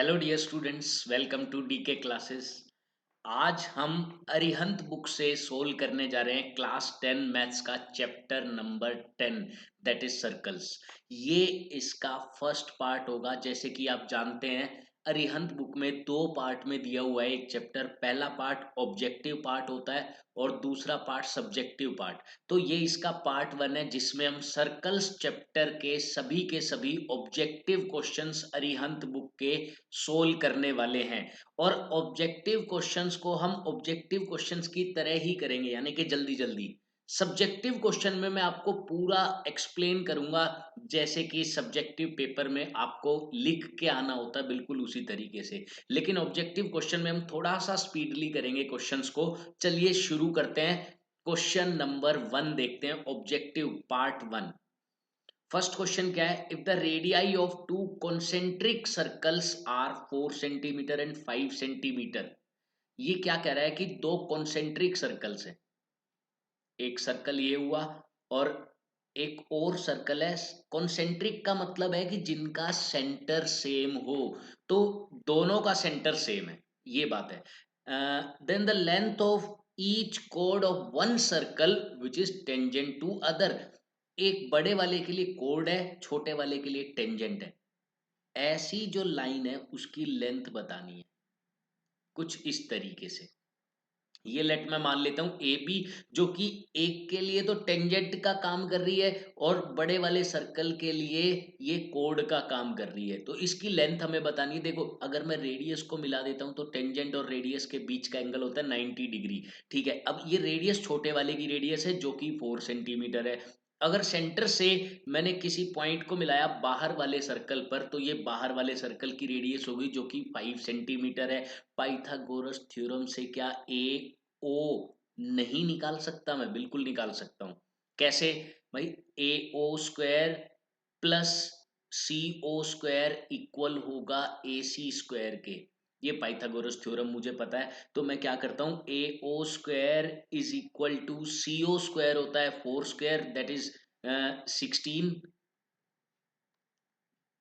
Hello dear students, welcome to DK classes. आज हम Arihant book से सोल्व करने जा रहे हैं क्लास 10 मैथ्स का chapter number 10, that is circles. ये इसका फर्स्ट पार्ट होगा। जैसे कि आप जानते हैं, अरिहंत बुक में दो पार्ट में दिया हुआ है एक चैप्टर। पहला पार्ट ऑब्जेक्टिव पार्ट होता है और दूसरा पार्ट सब्जेक्टिव पार्ट। तो ये इसका पार्ट 1 है, जिसमें हम सर्कल्स चैप्टर के सभी ऑब्जेक्टिव क्वेश्चंस अरिहंत बुक के सोल्व करने वाले हैं। और ऑब्जेक्टिव क्वेश्चंस को हम ऑब्जेक्टिव क्वेश्चंस की तरह ही करेंगे, यानी कि जल्दी जल्दी। सब्जेक्टिव क्वेश्चन में मैं आपको पूरा एक्सप्लेन करूंगा, जैसे कि सब्जेक्टिव पेपर में आपको लिख के आना होता है, बिल्कुल उसी तरीके से। लेकिन ऑब्जेक्टिव क्वेश्चन में हम थोड़ा सा स्पीडली करेंगे क्वेश्चंस को। चलिए शुरू करते हैं। क्वेश्चन नंबर 1 देखते हैं, ऑब्जेक्टिव पार्ट 1। फर्स्ट क्वेश्चन क्या है? If the radii of two concentric circles are 4 centimetre and 5 centimetre. ये क्या कह रहा है कि दो कॉन्सेंट्रिक सर्कल्स है। एक सर्कल ये हुआ और एक और सर्कल है। कॉन्सेंट्रिक का मतलब है कि जिनका सेंटर सेम हो। तो दोनों का सेंटर सेम है, ये बात है। Then the length of each कोड of one circle which is tangent to other. एक बड़े वाले के लिए कोड है, छोटे वाले के लिए टेंजेंट है। ऐसी जो लाइन है उसकी लेंथ बतानी है, कुछ इस तरीके से। ये लेट मैं मान लेता हूं ए बी, जो कि एक के लिए तो टेंजेंट का काम कर रही है और बड़े वाले सर्कल के लिए ये कोड का काम कर रही है। तो इसकी लेंथ हमें बतानी है। देखो, अगर मैं रेडियस को मिला देता हूं तो टेंजेंट और रेडियस के बीच का एंगल होता है 90 डिग्री। ठीक है, अब ये रेडियस छोटे वाले की रेडियस है जो कि 4 सेंटीमीटर है। अगर सेंटर से मैंने किसी पॉइंट को मिलाया बाहर वाले सर्कल पर, तो ये बाहर वाले सर्कल की रेडियस होगी जो कि 5 सेंटीमीटर है। पाइथागोरस थ्योरम से क्या ए ओ नहीं निकाल सकता? मैं बिल्कुल निकाल सकता हूं। कैसे भाई? ए ओ स्क्वायर प्लस सी ओ स्क्वायर इक्वल होगा ए सी स्क्वायर के। ये पाइथागोरस थ्योरम मुझे पता है। तो मैं क्या करता हूं, A O square is equal to C O square होता है 4 स्क्वायर, दैट इज 16,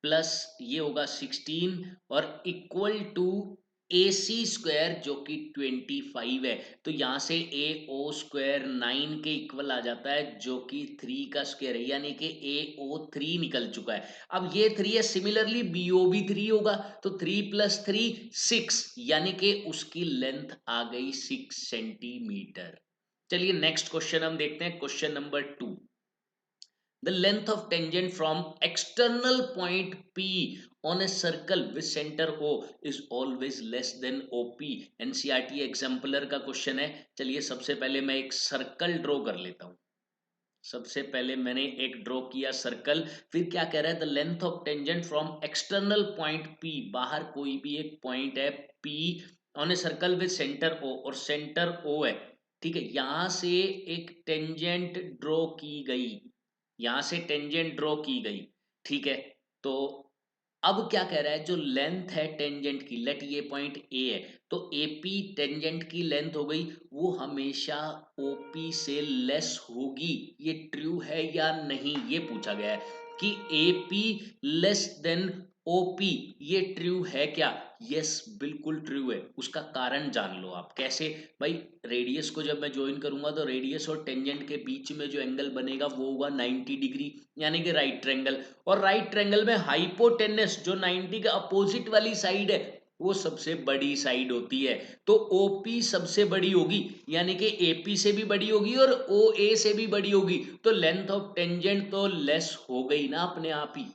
प्लस ये होगा 16 और equal to A C square जो कि 25 है। तो यहां से ए ओ स्क्वायर 9 के इक्वल आ जाता है, जो कि 3 का स्क्वायर है, यानी कि ए ओ 3 निकल चुका है। अब ये 3 है, सिमिलरली बी ओ भी 3 होगा। तो 3 प्लस 3 6, यानी कि उसकी लेंथ आ गई 6 सेंटीमीटर। चलिए नेक्स्ट क्वेश्चन हम देखते हैं, question number 2। The length of tangent from external point P on a circle with center O is always less than OP। NCERT exemplar का क्वेश्चन है। चलिए सबसे पहले मैं एक सर्कल ड्रॉ कर लेता हूं। सबसे पहले मैंने एक ड्रॉ किया सर्कल। फिर क्या कह रहा है? The length of tangent from external point P, बाहर कोई भी एक पॉइंट है P, on A circle with centre O, और सेंटर O है। ठीक है, यहां से एक टेंजेंट ड्रॉ की गई, यहां से टेंजेंट ड्रॉ की गई। ठीक है, तो अब क्या कह रहा है? जो लेंथ है टेंजेंट की, लेट ये पॉइंट ए है, तो एपी टेंजेंट की लेंथ हो गई, वो हमेशा ओपी से लेस होगी। ये ट्रू है या नहीं, ये पूछा गया है कि एपी लेस देन ओपी, ये ट्रू है क्या? यस, बिल्कुल ट्रू है। उसका कारण जान लो आप। कैसे भाई? रेडियस को जब मैं ज्वाइन करूंगा तो रेडियस और टेंजेंट के बीच में जो एंगल बनेगा वो होगा 90 डिग्री, यानी कि राइट ट्रायंगल। और राइट ट्रायंगल में हाइपोटेनस जो 90 के अपोजिट वाली साइड है वो सबसे बड़ी साइड होती है। तो ओपी सबसे बड़ी होगी, यानी कि एपी से भी बड़ी होगी और ओ ए से भी बड़ी होगी। तो लेंथ ऑफ टेंजेंट तो लेस हो गई ना अपने आप ही।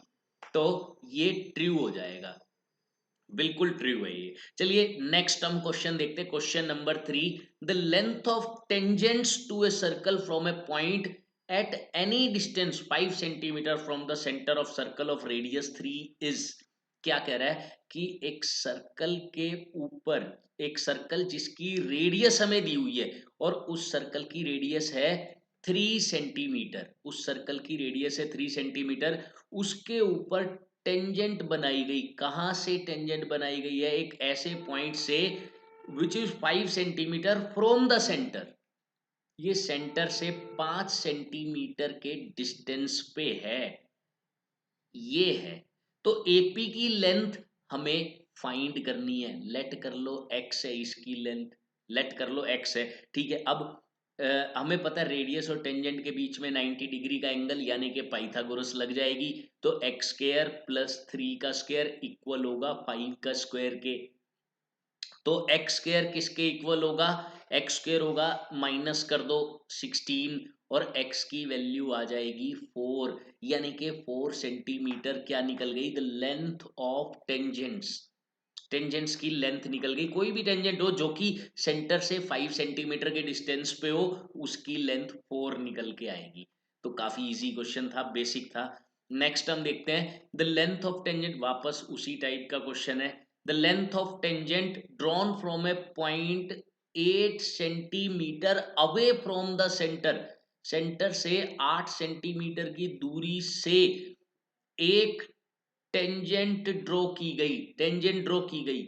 तो ये ट्रू हो जाएगा, बिल्कुल ट्रू है ये। चलिए नेक्स्ट हम क्वेश्चन देखते हैं, question number 3। The length of tangents to a circle from a point at any distance 5 centimetre from the centre of circle of radius 3 is. क्या कह रहा है कि एक सर्कल के ऊपर, एक सर्कल जिसकी रेडियस हमें दी हुई है और उस सर्कल की रेडियस है 3 सेंटीमीटर, उस सर्कल की रेडियस है 3 सेंटीमीटर, उसके ऊपर टेंजेंट बनाई गई। कहां से टेंजेंट बनाई गई है? एक ऐसे पॉइंट से which is 5 centimetre from the centre. ये सेंटर से 5 सेंटीमीटर के डिस्टेंस पे है, ये है। तो एपी की लेंथ हमें फाइंड करनी है, लेट कर लो x है इसकी लेंथ, लेट कर लो x है, ठीक है। अब हमें पता है रेडियस और टेंजेंट के बीच में 90 डिग्री का एंगल यानी कि पाइथागोरस लग जाएगी, तो एक्स स्क्वायर प्लस 3 का स्क्वायर इक्वल होगा 5 का स्क्वायर के। तो एक्स स्क्वायर किसके इक्वल होगा, एक्स स्क्वायर होगा, माइनस कर दो 16 और x की वैल्यू आ जाएगी 4, यानी कि 4 सेंटीमीटर क्या निकल गई, the length of tangents, tangents की लेंथ निकल गई। कोई भी टेंजेंट हो जो कि सेंटर से 5 सेंटीमीटर के डिस्टेंस पे हो, उसकी लेंथ 4 निकल के आएगी। तो काफी इजी क्वेश्चन था, बेसिक था। नेक्स्ट हम देखते हैं द लेंथ ऑफ टेंजेंट, वापस उसी टाइप का क्वेश्चन है। The length of tangent drawn from a point 8 centimetre away from the centre, centre से 8 सेंटीमीटर की दूरी से एक टेंजेंट ड्रॉ की गई, टेंजेंट ड्रॉ की गई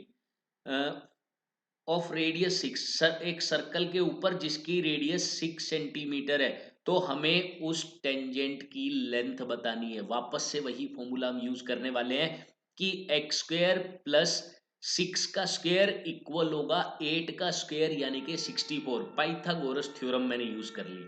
ऑफ रेडियस 6, एक सर्कल के ऊपर जिसकी रेडियस 6 सेंटीमीटर है, तो हमें उस टेंजेंट की लेंथ बतानी है। वापस से वही फॉर्मूला हम यूज करने वाले हैं कि एक्स स्क्वायर प्लस 6 का स्क्वायर इक्वल होगा 8 का स्क्वायर यानी कि 64। पाइथागोरस थ्योरम मैंने यूज कर ली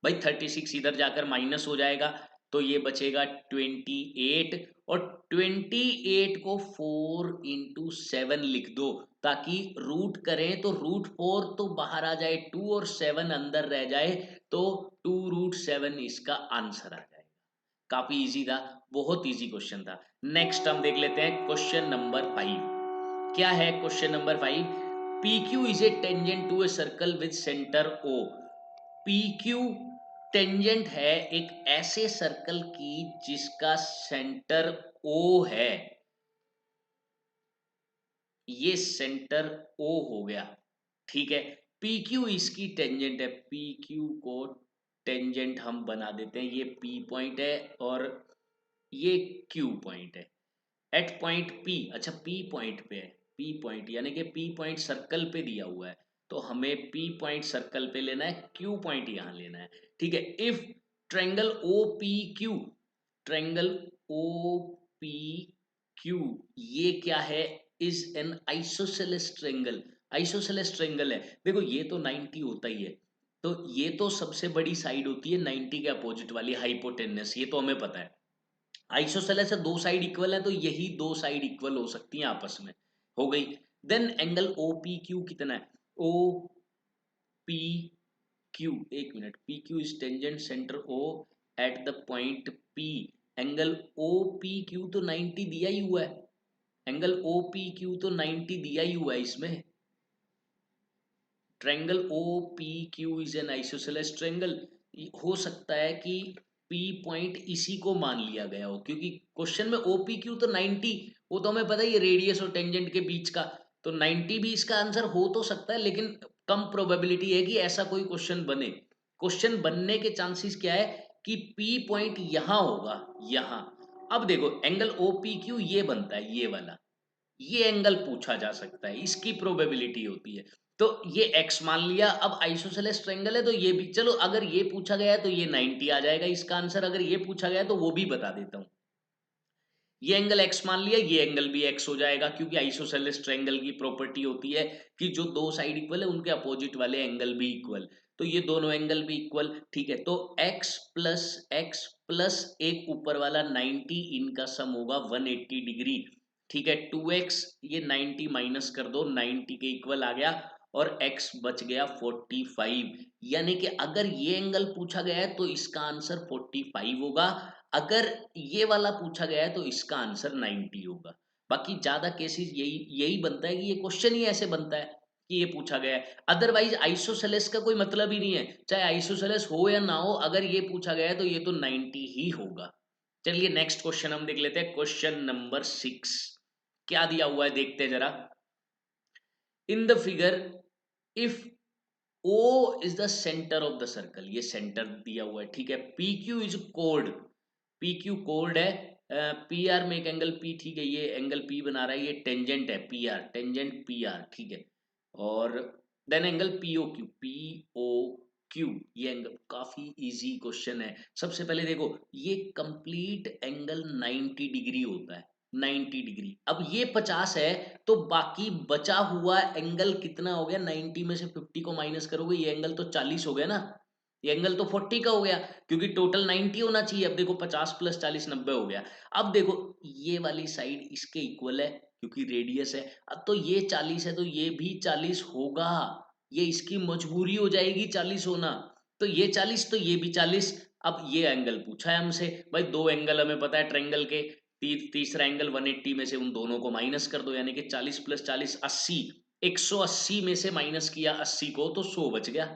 भाई। 36 इधर जाकर माइनस हो जाएगा, तो ये बचेगा 28, और 28 को 4 इंटू 7 लिख दो, ताकि रूट करें तो रूट 4 तो बाहर आ जाए, 2 और 7 अंदर रह जाए, तो 2√7 इसका आंसर आ जाएगा। काफी इजी था, बहुत इजी क्वेश्चन था। नेक्स्ट हम देख लेते हैं क्वेश्चन नंबर 5। क्या है question number 5, P Q is a tangent to a circle with centre O. P Q tangent है एक ऐसे सर्कल की जिसका सेंटर ओ है, ये सेंटर ओ हो गया, ठीक है। पी क्यू इसकी टेंजेंट है, पी क्यू को टेंजेंट हम बना देते हैं, ये पी पॉइंट है और ये क्यू पॉइंट है। एट पॉइंट पी, अच्छा पी पॉइंट पे है, पी पॉइंट यानी कि पी पॉइंट सर्कल पे दिया हुआ है, तो हमें पी पॉइंट सर्कल पे लेना है, क्यू पॉइंट यहां लेना है, ठीक है। If triangle O P Q, triangle O P Q ये क्या है, is an isosceles triangle, isosceles triangle है। देखो ये तो 90 होता ही है, तो ये तो सबसे बड़ी साइड होती है 90 के अपोजिट वाली, हाइपोटेनस, ये तो हमें पता है। आइसोसेलेस है, दो साइड इक्वल है, तो यही दो साइड इक्वल हो सकती हैं आपस में, हो गई। Then angle O P Q कितना है, ओ पी क्यू, एक minute, P Q is tangent centre O at the point P, angle O P Q तो 90 दिया ही हुआ है, एंगल ओ पी क्यू तो 90 दिया ही हुआ है इसमें। Triangle O P Q is an isosceles triangle, हो सकता है कि पी पॉइंट इसी को मान लिया गया हो, क्योंकि क्वेश्चन में ओ पी क्यू तो 90, वो तो हमें पता ही है रेडियस और टेंजेंट के बीच का, तो 90 भी इसका आंसर हो तो सकता है, लेकिन कम प्रोबेबिलिटी है कि ऐसा कोई क्वेश्चन बने। क्वेश्चन बनने के चांसेस क्या है कि पी पॉइंट यहां होगा, यहां। अब देखो एंगल ओ पी क्यू ये बनता है, ये वाला, ये एंगल पूछा जा सकता है, इसकी प्रोबेबिलिटी होती है। तो ये x मान लिया, अब आइसोसेलेस ट्रायंगल है तो ये भी, चलो अगर ये पूछा गया है तो ये 90 आ जाएगा इसका आंसर, अगर ये पूछा गया है तो वो भी बता देता हूं। ये एंगल x मान लिया, ये एंगल भी x हो जाएगा, क्योंकि आइसोसेलेस ट्रायंगल की प्रॉपर्टी होती है कि जो दो साइड इक्वल है उनके अपोजिट वाले एंगल भी इक्वल, तो ये दोनों एंगल भी इक्वल, ठीक है। तो x प्लस एक ऊपर वाला 90, इनका सम होगा 180 डिग्री, ठीक है। 2x, ये 90 माइनस कर दो, 90 के इक्वल आ गया, और x बच गया 45, यानी कि अगर ये एंगल पूछा गया है तो इसका आंसर 45 होगा, अगर ये वाला पूछा गया है तो इसका आंसर 90 होगा। बाकी ज्यादा केसेस यही यही बनता है कि ये क्वेश्चन ही ऐसे बनता है कि ये पूछा गया है, अदरवाइज आइसोसेलेस का कोई मतलब ही नहीं है, चाहे आइसोसेलेस हो या ना हो, अगर ये पूछा गया है तो ये तो 90 ही होगा। चलिए नेक्स्ट क्वेश्चन हम देख लेते हैं, क्वेश्चन नंबर 6 क्या दिया हुआ है देखते हैं जरा। In the figure if O is the centre of the circle, ये सेंटर दिया हुआ है, ठीक है। P Q is code, P Q code है, पी आर में एक एंगल पी, ठीक है, ये एंगल पी बना रहा है, ये टेंजेंट है P R, tangent P R, ठीक है। और then angle P O Q, P O Q, ये एंगल, काफी इजी क्वेश्चन है। सबसे पहले देखो ये कंप्लीट एंगल 90 डिग्री होता है, 90 डिग्री। अब ये 50 है तो बाकी बचा हुआ एंगल कितना हो गया? 90 में से 50 को माइनस करोगे ये एंगल तो 40 हो गया ना, ये एंगल तो 40 का हो गया, क्योंकि टोटल 90 होना चाहिए। अब देखो 50 प्लस 40 90 हो गया। अब देखो ये वाली साइड इसके इक्वल है क्योंकि रेडियस है। अब तो ये 40 है तो ये भी 40 होगा, ये इसकी मजबूरी हो जाएगी 40 होना। तो ये 40 तो ये भी 40। अब ये एंगल पूछा है हमसे भाई, दो एंगल हमें पता है ट्रायंगल के, तीसरा एंगल 180 में से उन दोनों को माइनस कर दो, यानी कि 40 प्लस 40 80। 180 में से माइनस किया 80 को तो 100 बच गया।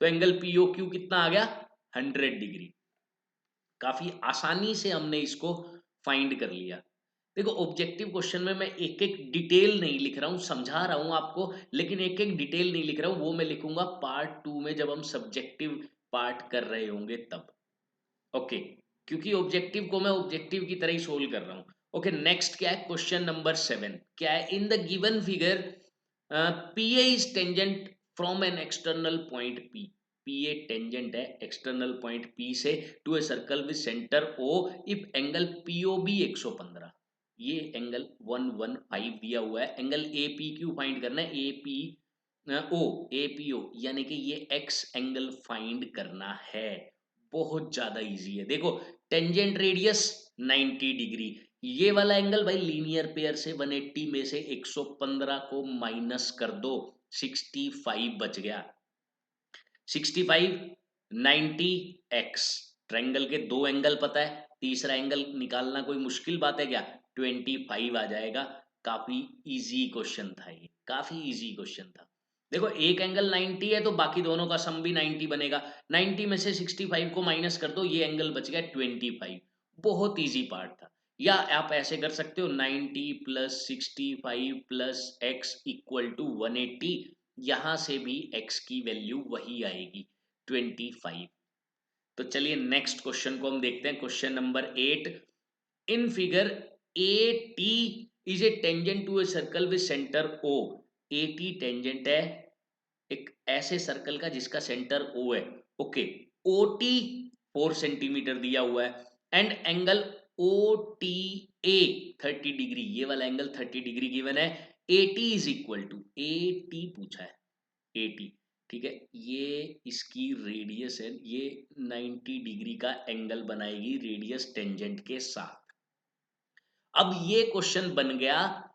तो एंगल पीओक्यू कितना आ गया? 100 डिग्री। काफी आसानी से हमने इसको फाइंड कर लिया। देखो ऑब्जेक्टिव क्वेश्चन में मैं एक एक डिटेल नहीं लिख रहा हूं, समझा रहा हूं आपको, लेकिन एक एक डिटेल नहीं लिख रहा हूं, वो मैं लिखूंगा पार्ट 2 में जब हम सब्जेक्टिव पार्ट कर रहे होंगे तब। ओके, क्योंकि ऑब्जेक्टिव को मैं ऑब्जेक्टिव की तरह ही सोल्व कर रहा हूं। ओके, नेक्स्ट क्या है? क्वेश्चन नंबर 7 क्या है? In the given figure PA is tangent from an external point P. PA tangent है एक्सटर्नल पॉइंट पी से to a circle with centre O if angle POB 115। ये एंगल 115 दिया हुआ है, angle A P Q find करना है, A P O, A P O, यानी कि ये एक्स एंगल फाइंड करना है। बहुत ज्यादा इजी है। देखो टेंजेंट रेडियस 90 डिग्री, ये वाला एंगल भाई लीनियर पेयर से 180 में से 115 को माइनस कर दो, 65 बच गया। 65 90 एक्स, ट्रायंगल के दो एंगल पता है, तीसरा एंगल निकालना कोई मुश्किल बात है क्या? 25 आ जाएगा। काफी इजी क्वेश्चन था ये, काफी इजी क्वेश्चन था। देखो एक एंगल 90 है तो बाकी दोनों का सम भी 90 बनेगा। 90 में से 65 को माइनस कर दो, ये एंगल बच गया 25। बहुत इजी पार्ट था। या आप ऐसे कर सकते हो 90 plus 65 plus x equal to 180, यहां से भी x की वैल्यू वही आएगी 25। तो चलिए नेक्स्ट क्वेश्चन को हम देखते हैं, question number 8। In figure A T is a tangent to a circle with centre O. A T tangent है एक ऐसे सर्कल का जिसका सेंटर ओ है। ओके, ओ टी 4 सेंटीमीटर दिया हुआ है and angle O T A 30 degree, ये वाला एंगल 30 डिग्री गिवन है। A T is equal to, A T पूछा है 80, ठीक है, ये इसकी रेडियस है, ये 90 डिग्री का एंगल बनाएगी रेडियस टेंजेंट के साथ। अब ये क्वेश्चन बन गया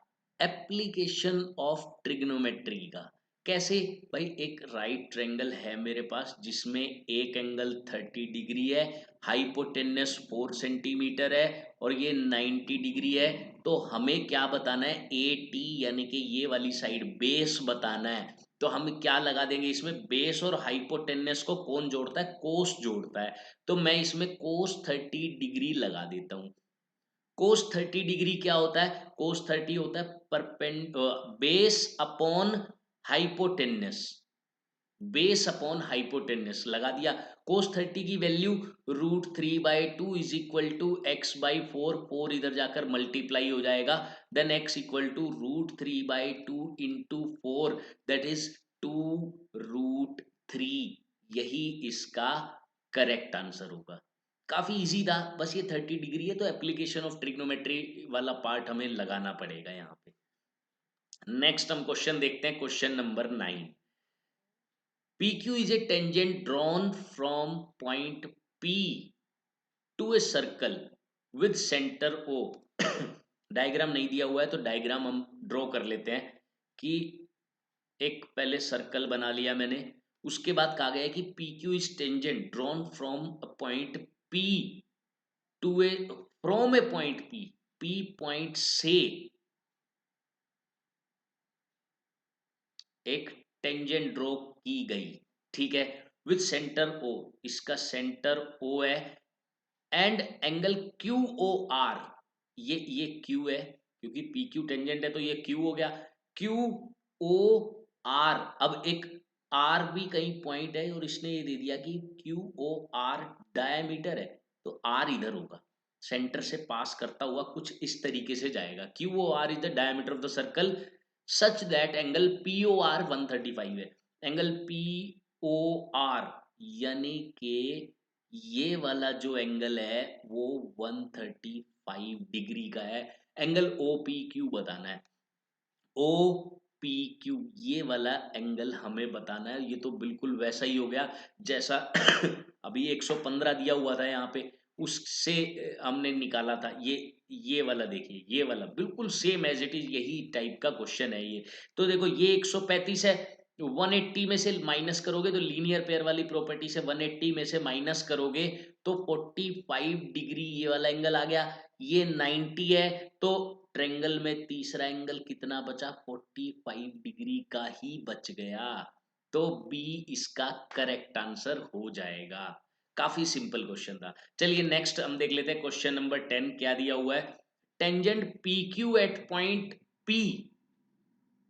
एप्लीकेशन ऑफ ट्रिग्नोमेट्री का। कैसे? भाई एक राइट ट्रायंगल है मेरे पास जिसमें एक एंगल 30 डिग्री है, हाइपोटेनस 4 सेंटीमीटर है और ये 90 डिग्री है। तो हमें क्या बताना है? ए टी, यानी कि ये वाली साइड बेस बताना है। तो हम क्या लगा देंगे इसमें? बेस और हाइपोटेनस को कौन जोड़ता है? कोस जोड़ता है। तो मैं इसमें कोस 30 डिग्री लगा देता हूं। कोस 30 डिग्री क्या होता है? कोस 30 होता है base upon hypotenuse, base upon hypotenuse लगा दिया। कोस 30 की value √3/2 is equal to x by 4, 4 इधर जाकर मल्टीप्लाई हो जाएगा, then x equal to √3/2 into 4, that is 2√3। यही इसका करेक्ट आंसर होगा। काफी इजी था, बस ये 30 डिग्री है तो एप्लीकेशन ऑफ ट्रिग्नोमेट्री वाला पार्ट हमें लगाना पड़ेगा यहाँ पे। नेक्स्ट हम क्वेश्चन देखते हैं, question number 9। PQ is a tangent drawn from point P to a circle with center O। Diagram नहीं दिया हुआ है तो डायग्राम हम ड्रॉ कर लेते हैं कि एक पहले सर्कल बना लिया मैंने, उसके बाद कहा गया है कि PQ is tangent drawn from a point P to a, from a point P point से एक टेंजेंट ड्रॉ की गई, ठीक है, विथ सेंटर ओ, इसका सेंटर ओ है and angle Q O R, ये क्यू है क्योंकि पी क्यू टेंजेंट है तो ये क्यू हो गया, क्यू ओ आर। अब एक आर भी कहीं पॉइंट है और इसने ये दे दिया कि क्यू ओ आर डायमीटर है, तो आर इधर होगा, सेंटर से पास करता हुआ कुछ इस तरीके से जाएगा। Q O R is the diameter of the circle such that angle P O R 135 है। एंगल पी ओ आर यानी कि ये वाला जो एंगल है वो 135 डिग्री का है। एंगल ओ पी क्यू बताना है। ओ पी क्यू ये वाला एंगल हमें बताना है। ये तो बिल्कुल वैसा ही हो गया जैसा अभी 115 दिया हुआ था यहाँ पे, उससे हमने निकाला था ये वाला। देखिए ये वाला बिल्कुल सेम एज इट इज यही टाइप का क्वेश्चन है ये। तो देखो ये 135 है, 180 में से माइनस करोगे तो लीनियर पेयर वाली प्रॉपर्टी से 180 में से माइनस करोगे तो 45 डिग्री ये वाला एंगल आ गया। ये 90 है तो ट्रेंगल में तीसरा एंगल कितना बचा, 45 डिग्री का ही बच गया। तो बी इसका करेक्ट आंसर हो जाएगा। काफी सिंपल क्वेश्चन था। चलिए नेक्स्ट हम देख लेते हैं क्वेश्चन नंबर 10 क्या दिया हुआ है। Tangent P Q at point P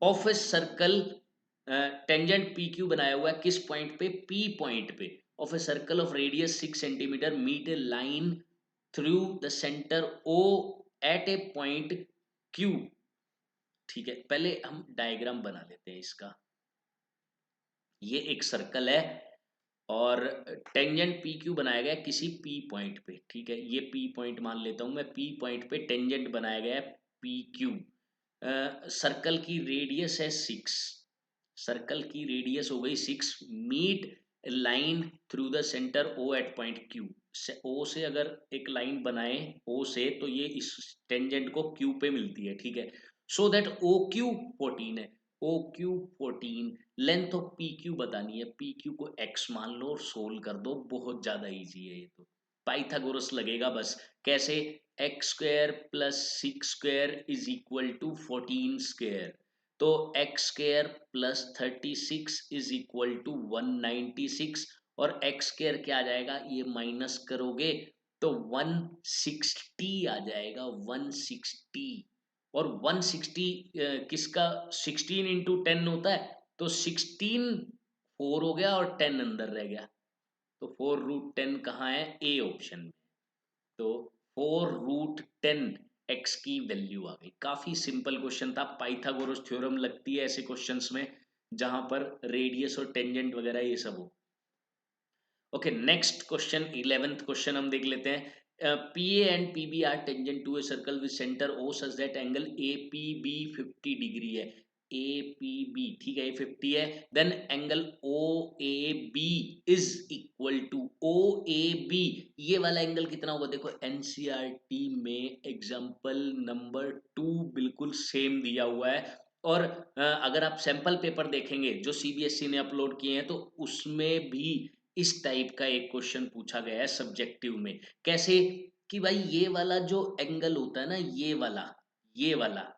of a circle, tangent P Q बनाया हुआ है किस पॉइंट पे, पी पॉइंट पे of a circle of radius 6 centimetre meet a line through the centre O at a point Q. ठीक है, पहले हम डायग्राम बना लेते हैं इसका। ये एक सर्कल है और टेंजेंट पी क्यू बनाया गया किसी पी पॉइंट पे। ठीक है, ये पी पॉइंट मान लेता हूं मैं, पी पॉइंट पे टेंजेंट बनाया गया है पी क्यू। सर्कल की रेडियस है 6, सर्कल की रेडियस हो गई 6, meet line through the centre O at point Q. O से अगर एक लाइन बनाए ओ से तो ये इस टेंजेंट को क्यू पे मिलती है। ठीक है, सो दैट ओ क्यू 14 है, O Q 14, length of P Q बतानी है। पी क्यू को एक्स मान लो और सोल्व कर दो, बहुत ज्यादा इजी है ये तो, पाइथागोरस लगेगा बस। कैसे, x square plus 6 square is equal to 14 square, तो x square plus 36 is equal to 196, और एक्स स्क्वायर क्या आ जाएगा, ये माइनस करोगे तो 160 आ जाएगा, 160। और 160 किसका, 16 इंटू 10 होता है, तो 16 4 हो गया और 10 अंदर रह गया, तो 4√10 कहाँ है, ए ऑप्शन में। तो 4√10 एक्स की वैल्यू आ गई। काफी सिंपल क्वेश्चन था, पाइथागोरस थ्योरम लगती है ऐसे क्वेश्चंस में जहां पर रेडियस और टेंजेंट वगैरह ये सब हो। Okay next question, 11th question हम देख लेते हैं। P A and P B are tangent to a circle with centre O such that angle A P B 50 degree है। ए पी बी ठीक है, ये 50 है, then angle O A B is equal to, O A B ये वाला angle कितना होगा। देखो एनसीईआरटी में एग्जांपल नंबर 2 बिल्कुल सेम दिया हुआ है। और अगर आप सैंपल पेपर देखेंगे जो सीबीएसई ने अपलोड किए हैं तो उसमें भी इस टाइप का एक क्वेश्चन पूछा गया है सब्जेक्टिव में। कैसे, कि भाई ये वाला जो एंगल होता है ना, ये वाला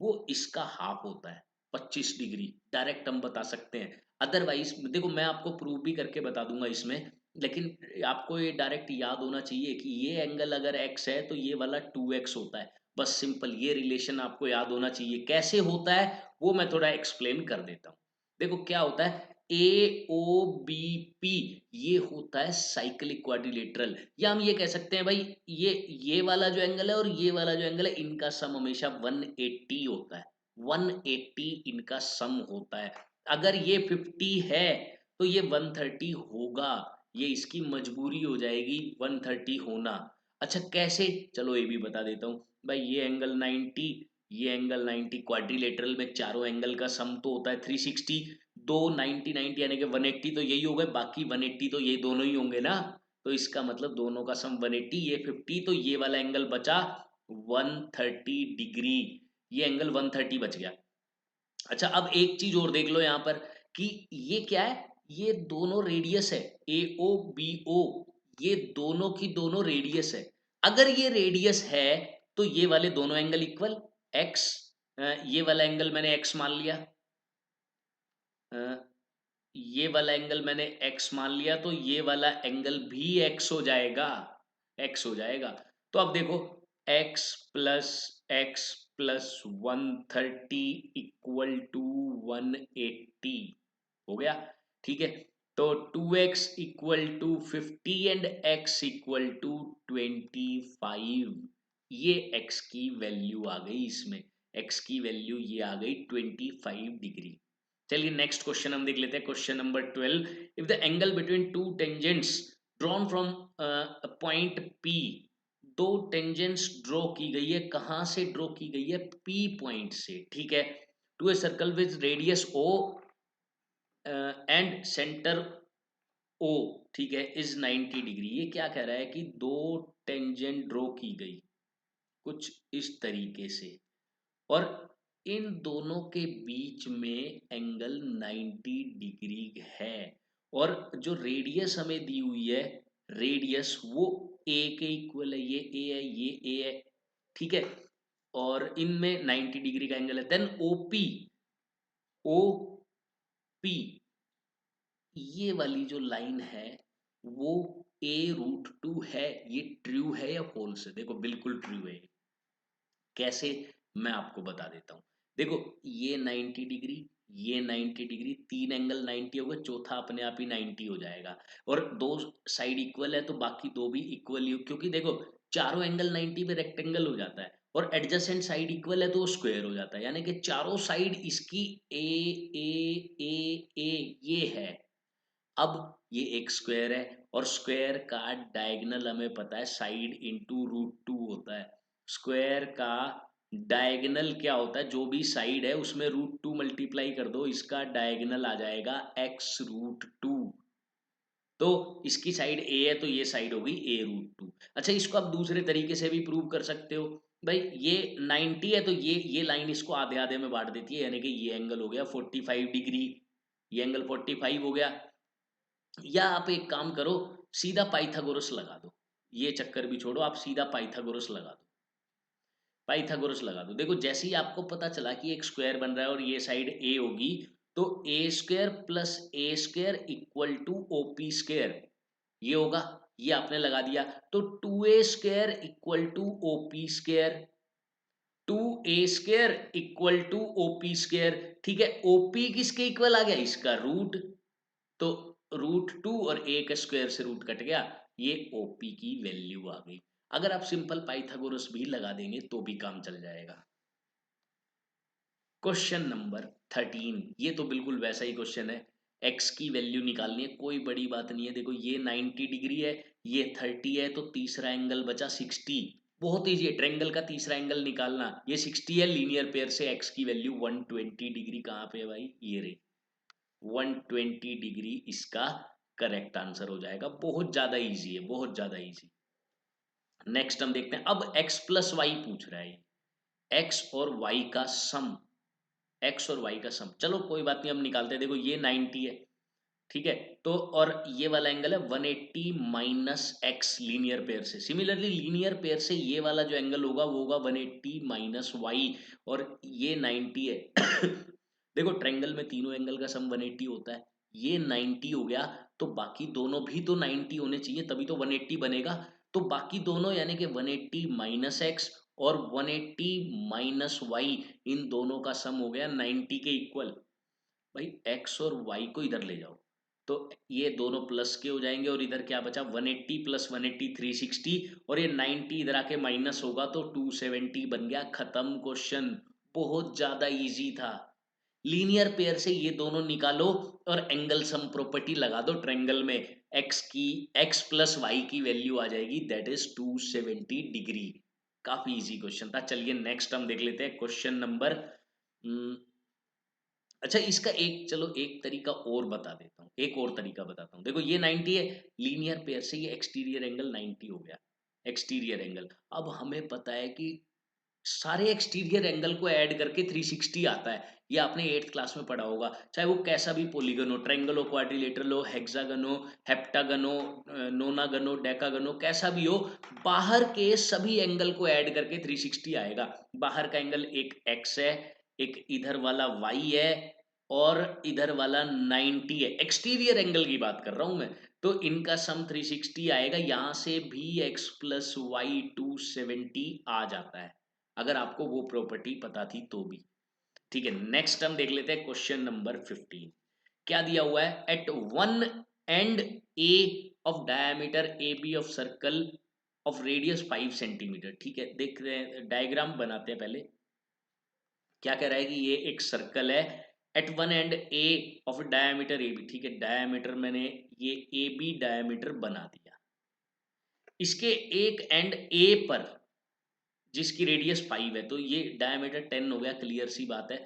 वो इसका हाफ होता है, 25 डिग्री, डायरेक्ट हम बता सकते हैं। अदरवाइज देखो मैं आपको प्रूव भी करके बता दूंगा इसमें, लेकिन आपको ये डायरेक्ट याद होना चाहिए कि ये एंगल अगर x है तो ये वाला 2x होता है। बस सिंपल ये रिलेशन आपको याद होना चाहिए। कैसे होता है वो मैं थोड़ा एक्सप्लेन कर देता हूँ। देखो क्या होता है, ए ओ बी पी ये होता है साइक्लिक क्वाड्रिलेटरल, या हम ये कह सकते हैं भाई ये वाला जो एंगल है और ये वाला जो एंगल है इनका सम हमेशा 180 होता है, 180 इनका सम होता है। अगर ये 50 है तो ये 130 होगा, ये इसकी मजबूरी हो जाएगी 130 होना। अच्छा कैसे, चलो ये भी बता देता हूँ भाई। ये एंगल 90, ये एंगल 90, क्वाड्रिलेटरल में चारों एंगल का सम तो होता है 360, दो 90 90 यानी कि 180 तो यही हो गए, बाकी 180 तो ये दोनों ही होंगे ना। तो इसका मतलब दोनों का सम 180, ये 50, तो ये वाला एंगल बचा 130 डिग्री, ये एंगल 130 बच गया। अच्छा अब एक चीज और देख लो यहाँ पर कि ये क्या है, ये दोनों रेडियस है, ए ओ बी ओ, ये दोनों की दोनों रेडियस है। अगर ये रेडियस है तो ये वाले दोनों एंगल इक्वल, एक्स, ये वाला एंगल मैंने एक्स मान लिया, ये वाला एंगल मैंने x मान लिया, तो ये वाला एंगल भी x हो जाएगा, x हो जाएगा। तो अब देखो x+x+130 इक्वल टू 180 हो गया। ठीक है, तो 2x equal to 50 and x equal to 25, ये x की वैल्यू आ गई इसमें, x की वैल्यू ये आ गई 25 डिग्री। चलिए नेक्स्ट क्वेश्चन हम देख लेते हैं, question number 12। If the angle between two tangents drawn from point P दो टेंजेंट्स ड्रॉ की गई है, कहां से ड्रॉ की गई है? पी पॉइंट से, ठीक है। To a circle with radius O and centre O, ठीक है, इज 90 डिग्री। ये क्या कह रहा है कि दो टेंजेंट ड्रॉ की गई कुछ इस तरीके से, और इन दोनों के बीच में एंगल 90 डिग्री है, और जो रेडियस हमें दी हुई है, रेडियस वो ए के इक्वल है, ये ए है, ये ए है, ठीक है, और इनमें 90 डिग्री का एंगल है। देन ओपी, ओ पी, ये वाली जो लाइन है वो a√2 है। ये ट्रू है या फॉल्स है? देखो बिल्कुल ट्रू है। कैसे, मैं आपको बता देता हूँ। देखो ये 90 डिग्री, ये 90 डिग्री, तीन एंगल 90 हो गए, चौथा अपने आप ही 90 हो जाएगा, और दो साइड इक्वल है तो बाकी दो भी इक्वल ही, क्योंकि देखो चारों एंगल 90 पे रेक्टेंगल हो जाता है, और एडजेसेंट साइड इक्वल है तो वो स्क्वायर हो जाता है, यानी कि चारों साइड इसकी ए ए ये है। अब ये एक स्क्वायर है, और स्क्वायर का डायगोनल हमें पता है साइड इंटू √2 होता है। स्क्वायर का डायगोनल क्या होता है? जो भी साइड है उसमें √2 मल्टीप्लाई कर दो, इसका डायगोनल आ जाएगा x√2। तो इसकी साइड a है तो ये साइड हो गई a√2। अच्छा, इसको आप दूसरे तरीके से भी प्रूव कर सकते हो। भाई ये 90 है तो ये लाइन इसको आधे आधे में बांट देती है, यानी कि ये एंगल हो गया 45 डिग्री, ये एंगल 45 हो गया। या आप एक काम करो, सीधा पाइथागोरस लगा दो, ये चक्कर भी छोड़ो, आप सीधा पाइथागोरस लगा दो। पाइथागोरस लगा दो, देखो जैसे ही आपको पता चला कि एक स्क्वायर बन रहा है और ये साइड ए होगी, तो A square plus A square equal to OP square, ये होगा, ये आपने लगा दिया। तो 2a square equal to OP square, 2a square equal to OP square, ठीक है। ओपी किसके इक्वल आ गया? इसका रूट, तो √2 और a का स्क्वायर से रूट कट गया, ये ओपी की वैल्यू आ गई। अगर आप सिंपल पाइथागोरस भी लगा देंगे तो भी काम चल जाएगा। क्वेश्चन नंबर 13, ये तो बिल्कुल वैसा ही क्वेश्चन है। x की वैल्यू निकालनी है, कोई बड़ी बात नहीं है। देखो ये 90 डिग्री है, ये 30 है, तो तीसरा एंगल बचा 60। बहुत ईजी है, ट्रायंगल का तीसरा एंगल निकालना। ये 60 है, लीनियर पेयर से x की वैल्यू 120 डिग्री कहाँ पे है भाई? ये रही 120 डिग्री, इसका करेक्ट आंसर हो जाएगा। बहुत ज्यादा इजी है, बहुत ज्यादा इजी। नेक्स्ट हम देखते हैं, अब x प्लस वाई पूछ रहा है, x और y का सम, x और y का सम, चलो कोई बात नहीं, हम निकालते हैं। देखो ये 90 है, ठीक है, तो और ये वाला एंगल है 180 माइनस एक्स, लीनियर पेयर से। सिमिलरली लीनियर पेयर से ये वाला जो एंगल होगा वो होगा 180 माइनस वाई, और ये 90 है। देखो ट्रायंगल में तीनों एंगल का सम 180 होता है, ये 90 हो गया, तो बाकी दोनों भी तो 90 होने चाहिए, तभी तो 180 बनेगा। तो बाकी दोनों यानी कि 180 माइनस एक्स और 180 माइनस वाई, इन दोनों का सम हो गया 90 के इक्वल। भाई x और y को इधर ले जाओ, तो ये दोनों प्लस के हो जाएंगे, और इधर क्या बचा? 180 प्लस 180 360, और ये 90 इधर आके माइनस होगा तो 270 बन गया। खत्म क्वेश्चन, बहुत ज्यादा इजी था। लीनियर पेयर से ये दोनों निकालो और एंगल सम प्रॉपर्टी लगा दो ट्रायंगल में, x प्लस वाई की वैल्यू आ जाएगी, दैट इज 270 डिग्री। काफी इजी क्वेश्चन था। चलिए नेक्स्ट हम देख लेते हैं क्वेश्चन नंबर, अच्छा इसका एक, चलो एक तरीका और बता देता हूँ, एक और तरीका बताता हूँ। देखो ये 90 है, लीनियर पेयर से ये एक्सटीरियर एंगल 90 हो गया, एक्सटीरियर एंगल। अब हमें पता है कि सारे एक्सटीरियर एंगल को ऐड करके 360 आता है, ये आपने 8th क्लास में पढ़ा होगा। चाहे वो कैसा भी पॉलीगन हो, ट्रायंगल हो, क्वाड्रिलेटरल हो, हेक्सागन हो, हेप्टागन हो, नोनागन हो, डेकागन हो, कैसा भी हो, बाहर के सभी एंगल को ऐड करके 360 आएगा। बाहर का एंगल एक x है, एक इधर वाला y है, और इधर वाला 90 है। एक्सटीरियर एंगल की बात कर रहा हूं मैं, तो इनका सम 360 आएगा। यहां से भी x प्लस वाई 270 आ जाता है, अगर आपको वो प्रॉपर्टी पता थी तो भी। ठीक है, नेक्स्ट हम देख लेते हैं क्वेश्चन नंबर 15। क्या दिया हुआ है? At one end A of diameter A B of circle of radius 5 centimetre. ठीक है, देख रहे हैं, डायग्राम बनाते हैं पहले। क्या कह रहा है कि ये एक सर्कल है, at one end A of diameter A B, ठीक है, डायमीटर मैंने ये ए बी डायमीटर बना दिया। इसके एक एंड ए पर जिसकी रेडियस 5 है, तो ये डायमीटर 10 हो गया, क्लियर सी बात है।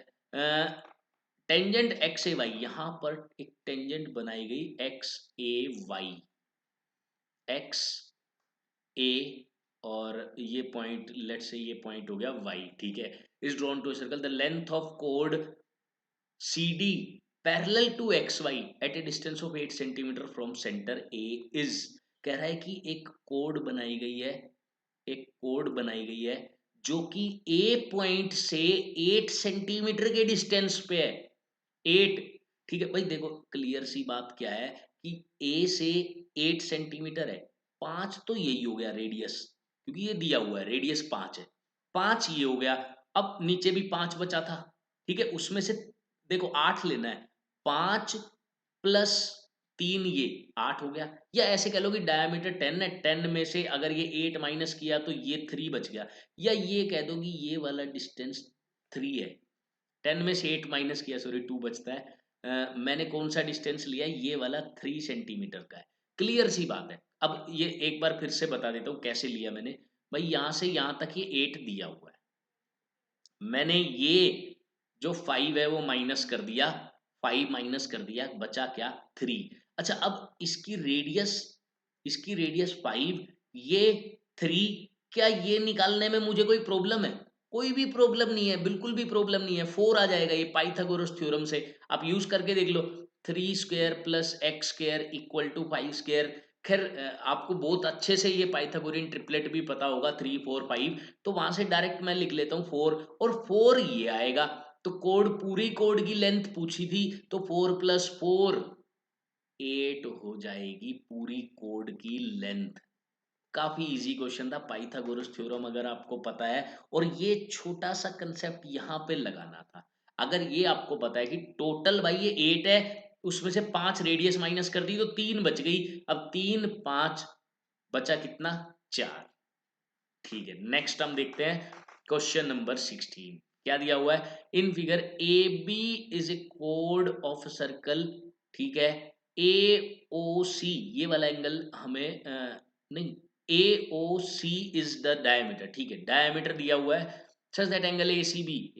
टेंजेंट एक्स ए वाई, यहां पर एक टेंजेंट बनाई गई एक्स ए वाई, एक्स ए, और ये पॉइंट, लेट्स से ये पॉइंट हो गया वाई, ठीक है। Is drawn to circle, the length of कोड C D parallel to X Y at a distance of 8 centimetre from centre A is, कह रहा है कि एक कोड बनाई गई है, एक कोड बनाई गई है जो कि ए पॉइंट से 8 सेंटीमीटर के डिस्टेंस पे है, 8, ठीक है भाई। देखो क्लियर सी बात क्या है कि ए से 8 सेंटीमीटर है, 5 तो यही हो गया रेडियस, क्योंकि ये दिया हुआ है रेडियस 5 है, 5 ये हो गया। अब नीचे भी 5 बचा था, ठीक है, उसमें से देखो 8 लेना है, 5 प्लस 3 ये 8 हो गया। या ऐसे कह लो कि डायमीटर 10 है, 10 में से अगर ये 8 माइनस किया तो ये 3 बच गया, या ये कह दो कि ये वाला डिस्टेंस 3 है, 10 में से 8 माइनस किया, सॉरी 2 बचता है। मैंने कौन सा डिस्टेंस लिया है, ये वाला 3 सेंटीमीटर का है, क्लियर सी बात है। अब ये एक बार फिर से बता देता हूँ कैसे लिया मैंने, भाई यहां से यहां तक ये 8 दिया हुआ है, मैंने ये जो 5 है वो माइनस कर दिया, 5 माइनस कर दिया, बचा क्या, 3। अच्छा अब इसकी रेडियस 5, ये 3, क्या ये निकालने में मुझे कोई प्रॉब्लम है, कोई भी प्रॉब्लम नहीं है, बिल्कुल भी प्रॉब्लम नहीं है, 4 आ जाएगा ये पाइथागोरस थ्योरम से, आप यूज करके देख लो, 3 square plus x square equal to 5 square. खैर आपको बहुत अच्छे से ये पाइथागोरियन ट्रिपलेट भी पता होगा, 3 4 5, तो वहां से डायरेक्ट मैं लिख लेता हूँ 4, और 4 ये आएगा। तो कोड, पूरी कोड की लेंथ पूछी थी, तो 4 प्लस 4 8 हो जाएगी पूरी कोड की लेंथ। काफी इजी क्वेश्चन था, पाइथागोरस थ्योरम अगर आपको पता है, और ये छोटा सा कंसेप्ट यहाँ पे लगाना था। अगर ये आपको पता है कि टोटल भाई ये 8 है, उसमें से 5 रेडियस माइनस कर दी तो 3 बच गई, अब 3 5 बचा कितना, 4, ठीक है। नेक्स्ट हम देखते हैं क्वेश्चन नंबर 16, क्या दिया हुआ है, in figure A B is a कोड ऑफ सर्कल, ठीक है, ए ओ सी, ये वाला एंगल हमें नहीं, A O C is the diameter, ठीक है, डायमीटर दिया हुआ है, such that angle A C B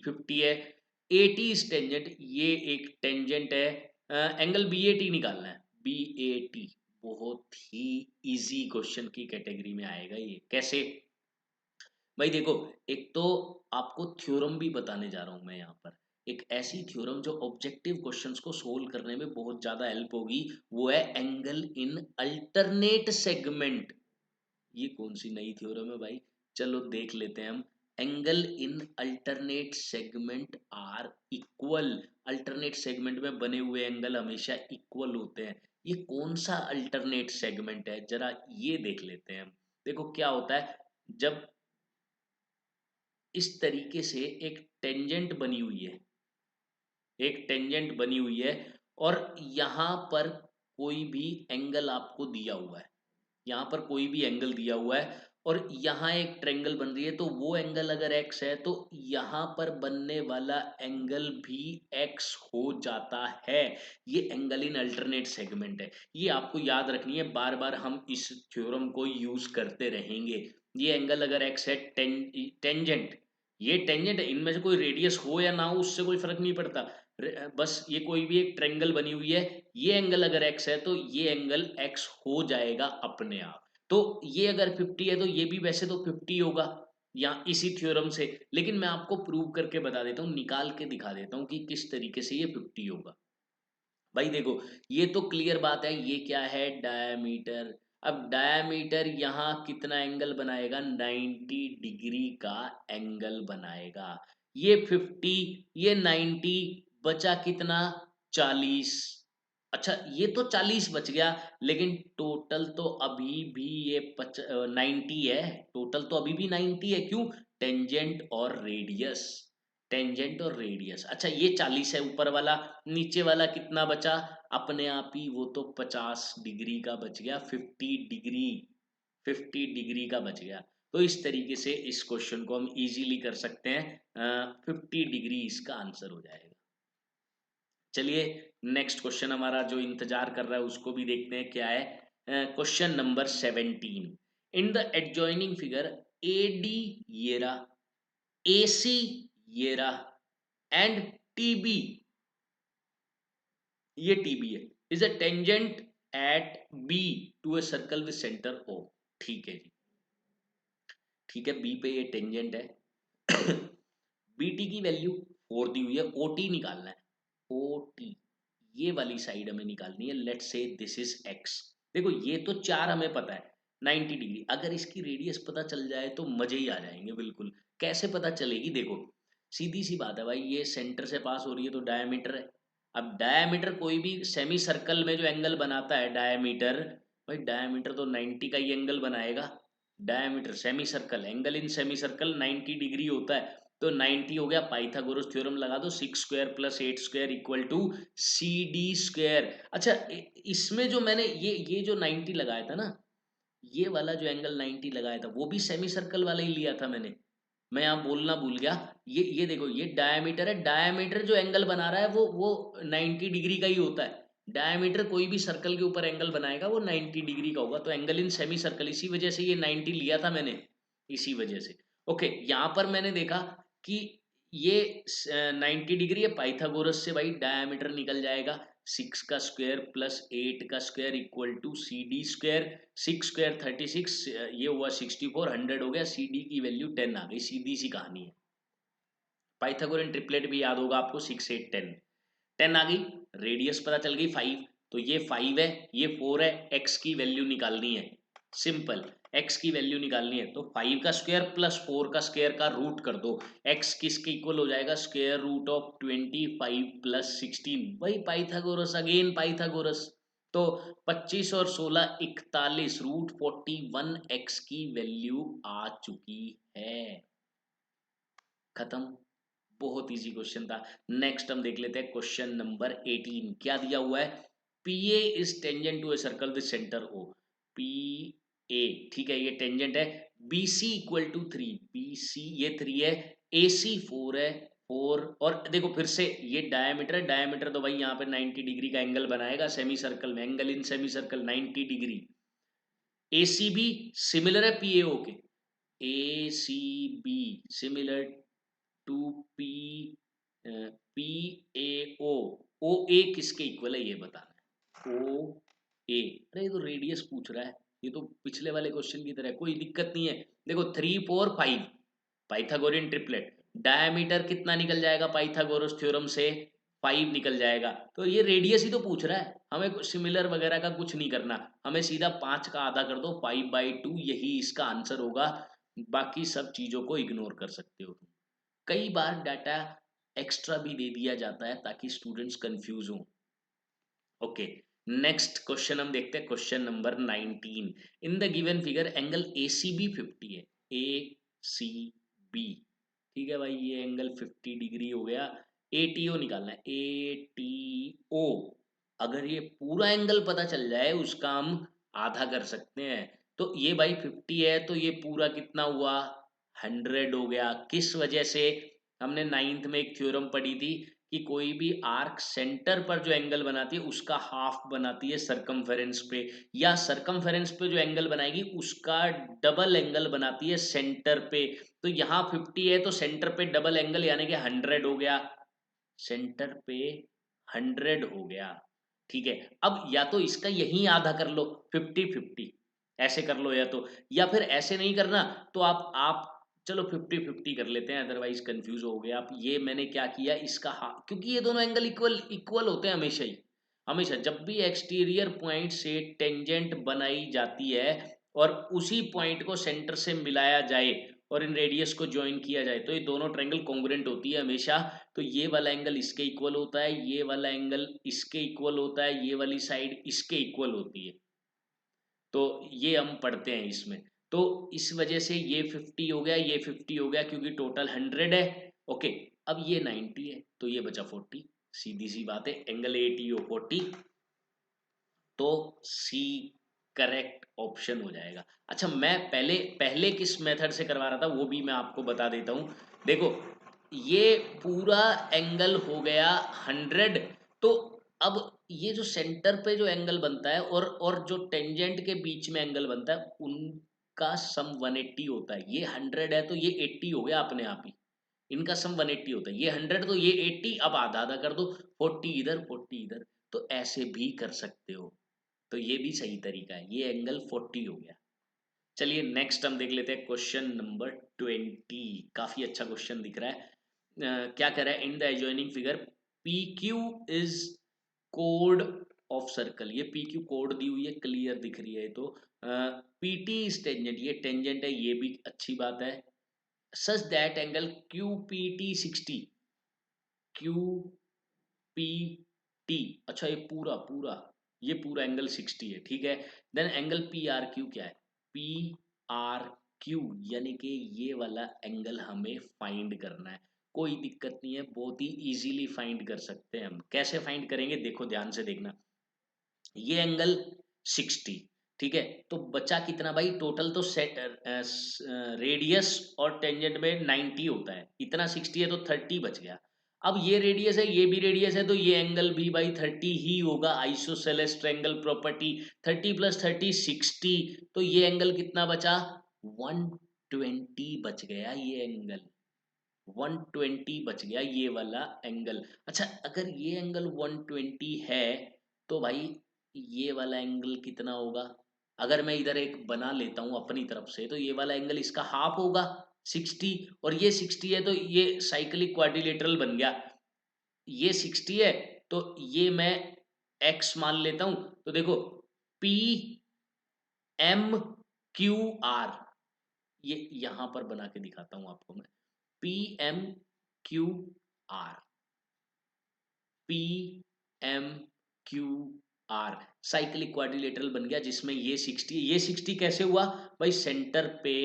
50 है, 80 इज टेंजेंट, ये एक टेंजेंट है, एंगल बी ए टी निकालना है, बी ए टी, बहुत ही इजी क्वेश्चन की कैटेगरी में आएगा ये, कैसे, भाई देखो, एक तो आपको थ्योरम भी बताने जा रहा हूं मैं यहाँ पर, एक ऐसी थ्योरम जो ऑब्जेक्टिव क्वेश्चंस को सोल्व करने में बहुत ज्यादा हेल्प होगी, वो है एंगल इन अल्टरनेट सेगमेंट। ये कौन सी नई थ्योरम है भाई, चलो देख लेते हैं हम। Angle in alternate segment are equal, alternate segment में बने हुए एंगल हमेशा इक्वल होते हैं, ये कौन सा अल्टरनेट सेगमेंट है, जरा ये देख लेते हैं हम। देखो क्या होता है, जब इस तरीके से एक टेंजेंट बनी हुई है, एक टेंजेंट बनी हुई है, और यहां पर कोई भी एंगल आपको दिया हुआ है, यहाँ पर कोई भी एंगल दिया हुआ है, और यहाँ एक ट्रेंगल बन रही है, तो वो एंगल अगर x है तो यहाँ पर बनने वाला एंगल भी x हो जाता है, ये एंगल इन अल्टरनेट सेगमेंट है। ये आपको याद रखनी है, बार बार हम इस थ्योरम को यूज करते रहेंगे। ये एंगल अगर x है, टेंजेंट, ये टेंजेंट है, इनमें से कोई रेडियस हो या ना हो उससे कोई फर्क नहीं पड़ता, बस ये कोई भी एक ट्रेंगल बनी हुई है, ये एंगल अगर x है तो ये एंगल x हो जाएगा अपने आप। तो ये अगर 50 है तो ये भी वैसे तो 50 होगा, या इसी थ्योरम से, लेकिन मैं आपको प्रूव करके बता देता हूँ, निकाल के दिखा देता हूँ कि किस तरीके से ये 50 होगा। भाई देखो, ये तो क्लियर बात है, ये क्या है, डायमीटर। अब डायमीटर यहाँ कितना एंगल बनाएगा, 90 डिग्री का एंगल बनाएगा, ये 50, ये 90, बचा कितना, 40। अच्छा ये तो 40 बच गया, लेकिन टोटल तो अभी भी ये 90 है, टोटल तो अभी भी 90 है, क्यों, टेंजेंट और रेडियस, टेंजेंट और रेडियस। अच्छा ये 40 है ऊपर वाला, नीचे वाला कितना बचा, अपने आप ही वो तो 50 डिग्री का बच गया, 50 डिग्री, 50 डिग्री का बच गया। तो इस तरीके से इस क्वेश्चन को हम इजीली कर सकते हैं, 50 डिग्री इसका आंसर हो जाएगा। चलिए नेक्स्ट क्वेश्चन हमारा जो इंतजार कर रहा है उसको भी देखते हैं क्या है। Question number 17, in the adjoining figure AD ये रहा, AC ये रहा एंड TB ये TB है, is a tangent at B to a circle with centre O। ठीक है जी, ठीक है, B पे ये टेंजेंट है। BT की वैल्यू 4 दी हुई है, OT निकालना है, OT ये वाली साइड हमें निकालनी है। Let's say this is x। देखो ये तो 4 हमें पता है 90 डिग्री, अगर इसकी रेडियस पता चल जाए तो मजे ही आ जाएंगे बिल्कुल। कैसे पता चलेगी, देखो सीधी सी बात है भाई, ये सेंटर से पास हो रही है तो डायमीटर है। अब डायमीटर कोई भी सेमी सर्कल में जो एंगल बनाता है डायमीटर, भाई डायमीटर तो 90 का ही एंगल बनाएगा। Diameter semi circle, angle in semicircle 90 degree होता है, तो 90 हो गया। पाइथागोरस थ्योरम लगा दो, 6 square plus 8 square equal to CD square. अच्छा इसमें जो मैंने ये जो 90 लगाया था ना, ये वाला जो एंगल 90 लगाया था वो भी सेमी सर्कल वाला ही लिया था मैंने, मैं यहाँ बोलना भूल गया। ये देखो ये डायमीटर है, डायमीटर जो एंगल बना रहा है वो 90 डिग्री का ही होता है। डायमीटर कोई भी सर्कल के ऊपर एंगल बनाएगा वो 90 डिग्री का होगा, तो एंगल इन सेमी सर्कल, इसी वजह से ये 90 लिया था मैंने, इसी वजह से। ओके यहाँ पर मैंने देखा कि ये 90 डिग्री है, पाइथागोरस से भाई डायमीटर निकल जाएगा 6 का स्क्वायर प्लस 8 का square equal to CD square. 6 square 36, ये हुआ 64, 100 हो गया, CD की वैल्यू 10 आ गई, सीधी सी कहानी है। पाइथागोरियन ट्रिपलेट भी याद होगा आपको, 6 8 10, 10 आ गई। रेडियस पता चल गई 5, तो ये 5 है ये 4 है, x की वैल्यू निकालनी है, सिंपल x की वैल्यू निकालनी है, तो 5 का स्क्वायर प्लस 4 का स्क्वायर का रूट कर दो, x किसके इक्वल हो जाएगा, स्क्वायर रूट ऑफ 25 प्लस 16, वही पाइथागोरस, अगेन पाइथागोरस। तो 25 और 16 41, रूट 41 x की वैल्यू आ चुकी है। खत्म, बहुत इजी क्वेश्चन था। नेक्स्ट हम देख लेते हैं क्वेश्चन नंबर 18, क्या दिया हुआ है, PA is tangent to a circle with centre O। PA ठीक है, ये टेंजेंट है। BC इक्वल टू 3, BC ये 3 है, AC 4 है, 4, और देखो फिर से ये डायमीटर है, डायमीटर तो भाई यहाँ पे 90 डिग्री का एंगल बनाएगा सेमी सर्कल में, angle in semicircle 90 degree. ACB similar है PAO के, ACB similar to PAO। OA किसके इक्वल है ये बताना है, OA। अरे ये तो रेडियस पूछ रहा है, ये तो पिछले वाले क्वेश्चन की तरह, कोई दिक्कत नहीं है। देखो 3 4 5 पाइथागोरियन ट्रिपलेट, डायमीटर कितना निकल जाएगा पाइथागोरस थ्योरम से, 5 निकल जाएगा, तो ये रेडियस ही तो पूछ रहा है, हमें सिमिलर वगैरह का कुछ नहीं करना, हमें सीधा 5 का आधा कर दो, 5/2 यही इसका आंसर होगा। बाकी सब चीजों को इग्नोर कर सकते हो तुम। कई बार डाटा एक्स्ट्रा भी दे दिया जाता है ताकि स्टूडेंट्स कंफ्यूज हों। ओके नेक्स्ट क्वेश्चन हम देखते हैं, question number 19, in the given figure angle ACB 50 है, ACB ठीक है भाई, ये एंगल 50 डिग्री हो गया। ATO निकालना है, ATO, अगर ये पूरा एंगल पता चल जाए उसका हम आधा कर सकते हैं, तो ये भाई 50 है तो ये पूरा कितना हुआ, 100 हो गया। किस वजह से, हमने 9th में एक थ्योरम पढ़ी थी कि कोई भी आर्क सेंटर पर जो एंगल बनाती है उसका हाफ बनाती है सरकमफेरेंस पे, या सरकमफेरेंस पे जो एंगल बनाएगी उसका डबल एंगल बनाती है सेंटर पे। तो यहाँ 50 है तो सेंटर पे डबल एंगल यानी कि 100 हो गया, सेंटर पे 100 हो गया। ठीक है, अब या तो इसका यही आधा कर लो 50-50, ऐसे कर लो, या फिर ऐसे नहीं करना तो आप चलो 50-50 कर लेते हैं, अदरवाइज कंफ्यूज हो गए आप। ये मैंने क्या किया, इसका क्योंकि ये दोनों एंगल इक्वल इक्वल होते हैं हमेशा ही, हमेशा जब भी एक्सटीरियर पॉइंट से टेंजेंट बनाई जाती है और उसी पॉइंट को सेंटर से मिलाया जाए और इन रेडियस को ज्वाइन किया जाए तो ये दोनों ट्रायंगल कॉन्ग्रुएंट होती है हमेशा। तो ये वाला एंगल इसके इक्वल होता है, ये वाला एंगल इसके इक्वल होता है, ये वाली साइड इसके इक्वल होती है, तो ये हम पढ़ते हैं इसमें। तो इस वजह से ये 50 हो गया, ये 50 हो गया क्योंकि टोटल 100 है। ओके अब ये 90 है तो ये बचा 40, सीधी सी बात है, एंगल ATO 40, तो सी करेक्ट ऑप्शन हो जाएगा। अच्छा मैं पहले पहले किस मेथड से करवा रहा था वो भी मैं आपको बता देता हूँ। देखो ये पूरा एंगल हो गया 100, तो अब ये जो सेंटर पे जो एंगल बनता है और जो टेंजेंट के बीच में एंगल बनता है उनका सम 180 होता है। ये 100 है तो ये 80 हो गया अपने आप ही, इनका सम 180 होता है। ये 100 तो ये 80, अब आधा आधा कर दो, 40 इधर 40 इधर, तो ऐसे भी कर सकते हो। तो ये भी सही तरीका है, ये एंगल 40 हो गया। चलिए नेक्स्ट हम देख लेते हैं क्वेश्चन नंबर 20। काफी अच्छा क्वेश्चन दिख रहा है। क्या कह रहा है, in the adjoining figure P Q is code of circle. ये पी क्यू कोड दी हुई है, क्लियर दिख रही है। तो पी टी इज टेंजेंट, ये टेंजेंट है, ये भी अच्छी बात है। Such that angle Q P T 60, Q P T, अच्छा ये पूरा पूरा, ये पूरा एंगल 60 है, ठीक है। Then angle P R Q क्या है, पी आर क्यू यानी कि ये वाला एंगल हमें फाइंड करना है। कोई दिक्कत नहीं है, बहुत ही इजीली फाइंड कर सकते हैं हम। कैसे फाइंड करेंगे, देखो ध्यान से देखना। ये एंगल 60, ठीक है। तो बचा कितना भाई, टोटल तो रेडियस और टेंजेंट में 90 होता है, इतना 60 है तो 30 बच गया। अब ये रेडियस है, ये भी रेडियस है, तो ये एंगल भी भाई 30 ही होगा। आइसोसेलेस ट्रायंगल प्रॉपर्टी, 30 + 30 60, तो ये एंगल कितना बचा, 120 बच गया। ये एंगल 120 बच गया, ये वाला एंगल। अच्छा अगर ये एंगल 120 है तो भाई ये वाला एंगल कितना होगा। अगर मैं इधर एक बना लेता हूं अपनी तरफ से, तो ये वाला एंगल इसका हाफ होगा 60, और ये 60 है तो ये साइक्लिक क्वाड्रिलेटरल बन गया। ये 60 है तो ये मैं x मान लेता हूं। तो देखो पी एम क्यू आर, ये यहां पर बना के दिखाता हूं आपको मैं। P M Q R, P M Q R cyclic quadrilateral बन गया, जिसमें ये 60, ये 60 कैसे हुआ भाई, सेंटर पे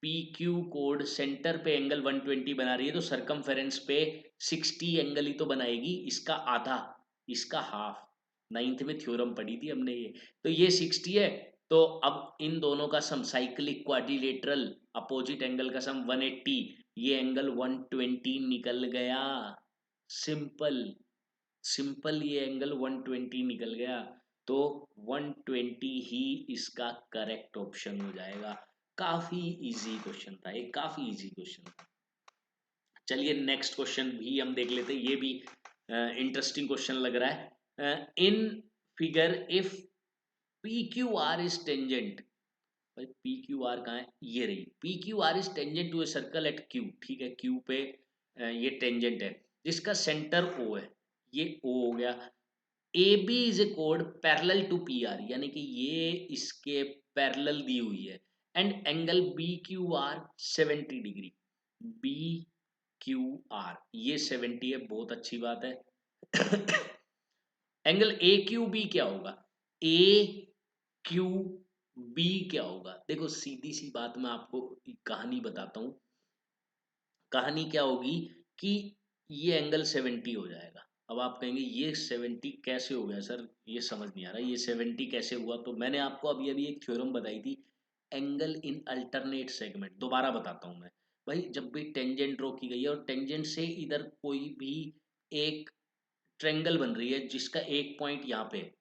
पी क्यू कोड सेंटर पे एंगल 120 बना रही है, तो सरकमफेरेंस पे 60 एंगल ही तो बनाएगी, इसका आधा, इसका हाफ। नाइन्थ में थ्योरम पढ़ी थी हमने ये। तो ये 60 है, तो अब इन दोनों का सम साइक्लिक क्वाड्रिलेटरल अपोजिट एंगल का सम 180, ये एंगल 120 निकल गया। सिंपल, सिंपल ये एंगल 120 निकल गया। तो 120 ही इसका करेक्ट ऑप्शन हो जाएगा। काफी इजी क्वेश्चन था ये, काफी इजी क्वेश्चन था। चलिए नेक्स्ट क्वेश्चन भी हम देख लेते हैं, ये भी इंटरेस्टिंग क्वेश्चन लग रहा है। In figure if P Q R is tangent, भाई पी क्यू आर कहाँ है, ये रही, P Q R is tangent to a circle at Q, ठीक है। क्यू पे ये टेंजेंट है, जिसका सेंटर ओ है, ये ओ हो गया। ए बी इज ए कोड पैरेलल टू पी आर, यानी कि ये इसके पैरेलल दी हुई है। And angle B Q R 70 degree, B Q R ये 70 है, बहुत अच्छी बात है। एंगल ए क्यू बी क्या होगा, ए क्यू बी क्या होगा। देखो सीधी सी बात मैं आपको कहानी बताता हूं। कहानी क्या होगी कि ये एंगल 70 हो जाएगा। अब आप कहेंगे ये 70 कैसे हो गया सर, ये समझ नहीं आ रहा, ये 70 कैसे हुआ। तो मैंने आपको अभी अभी एक थ्योरम बताई थी, एंगल इन अल्टरनेट सेगमेंट। दोबारा बताता हूं मैं। भाई जब भी टेंजेंट ड्रॉ की गई है और टेंजेंट से इधर कोई भी एक ट्रेंगल बन रही है जिसका एक पॉइंट यहाँ पे है।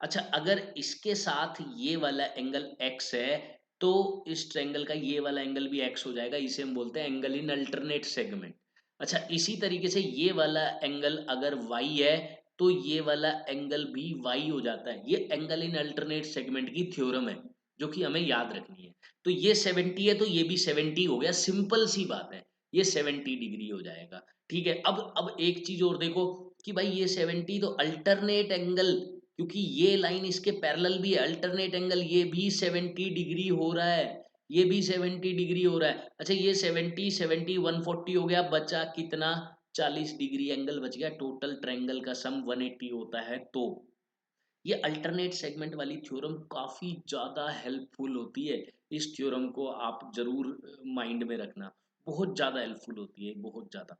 अच्छा अगर इसके साथ ये वाला एंगल x है, तो इस ट्रायंगल का ये वाला एंगल भी x हो जाएगा, इसे हम बोलते हैं एंगल इन अल्टरनेट सेगमेंट। अच्छा इसी तरीके से ये वाला एंगल अगर y है, तो ये वाला एंगल भी y हो जाता है। ये एंगल इन अल्टरनेट सेगमेंट की थ्योरम है, जो कि हमें याद रखनी है। तो ये 70 है तो ये भी 70 हो गया, सिंपल सी बात है, ये 70 डिग्री हो जाएगा। ठीक है, अब एक चीज और देखो कि भाई ये 70 तो अल्टरनेट एंगल, क्योंकि ये लाइन इसके पैरेलल भी है, अल्टरनेट एंगल ये भी 70 डिग्री हो रहा है, ये भी 70 डिग्री हो रहा है। अच्छा ये 70 70 140 हो गया, बचा कितना, 40 डिग्री एंगल बच गया। टोटल ट्रायंगल का सम 180 होता है। तो ये अल्टरनेट सेगमेंट वाली थ्योरम काफी ज्यादा हेल्पफुल होती है। इस थ्योरम को आप जरूर माइंड में रखना, बहुत ज्यादा हेल्पफुल होती है, बहुत ज्यादा।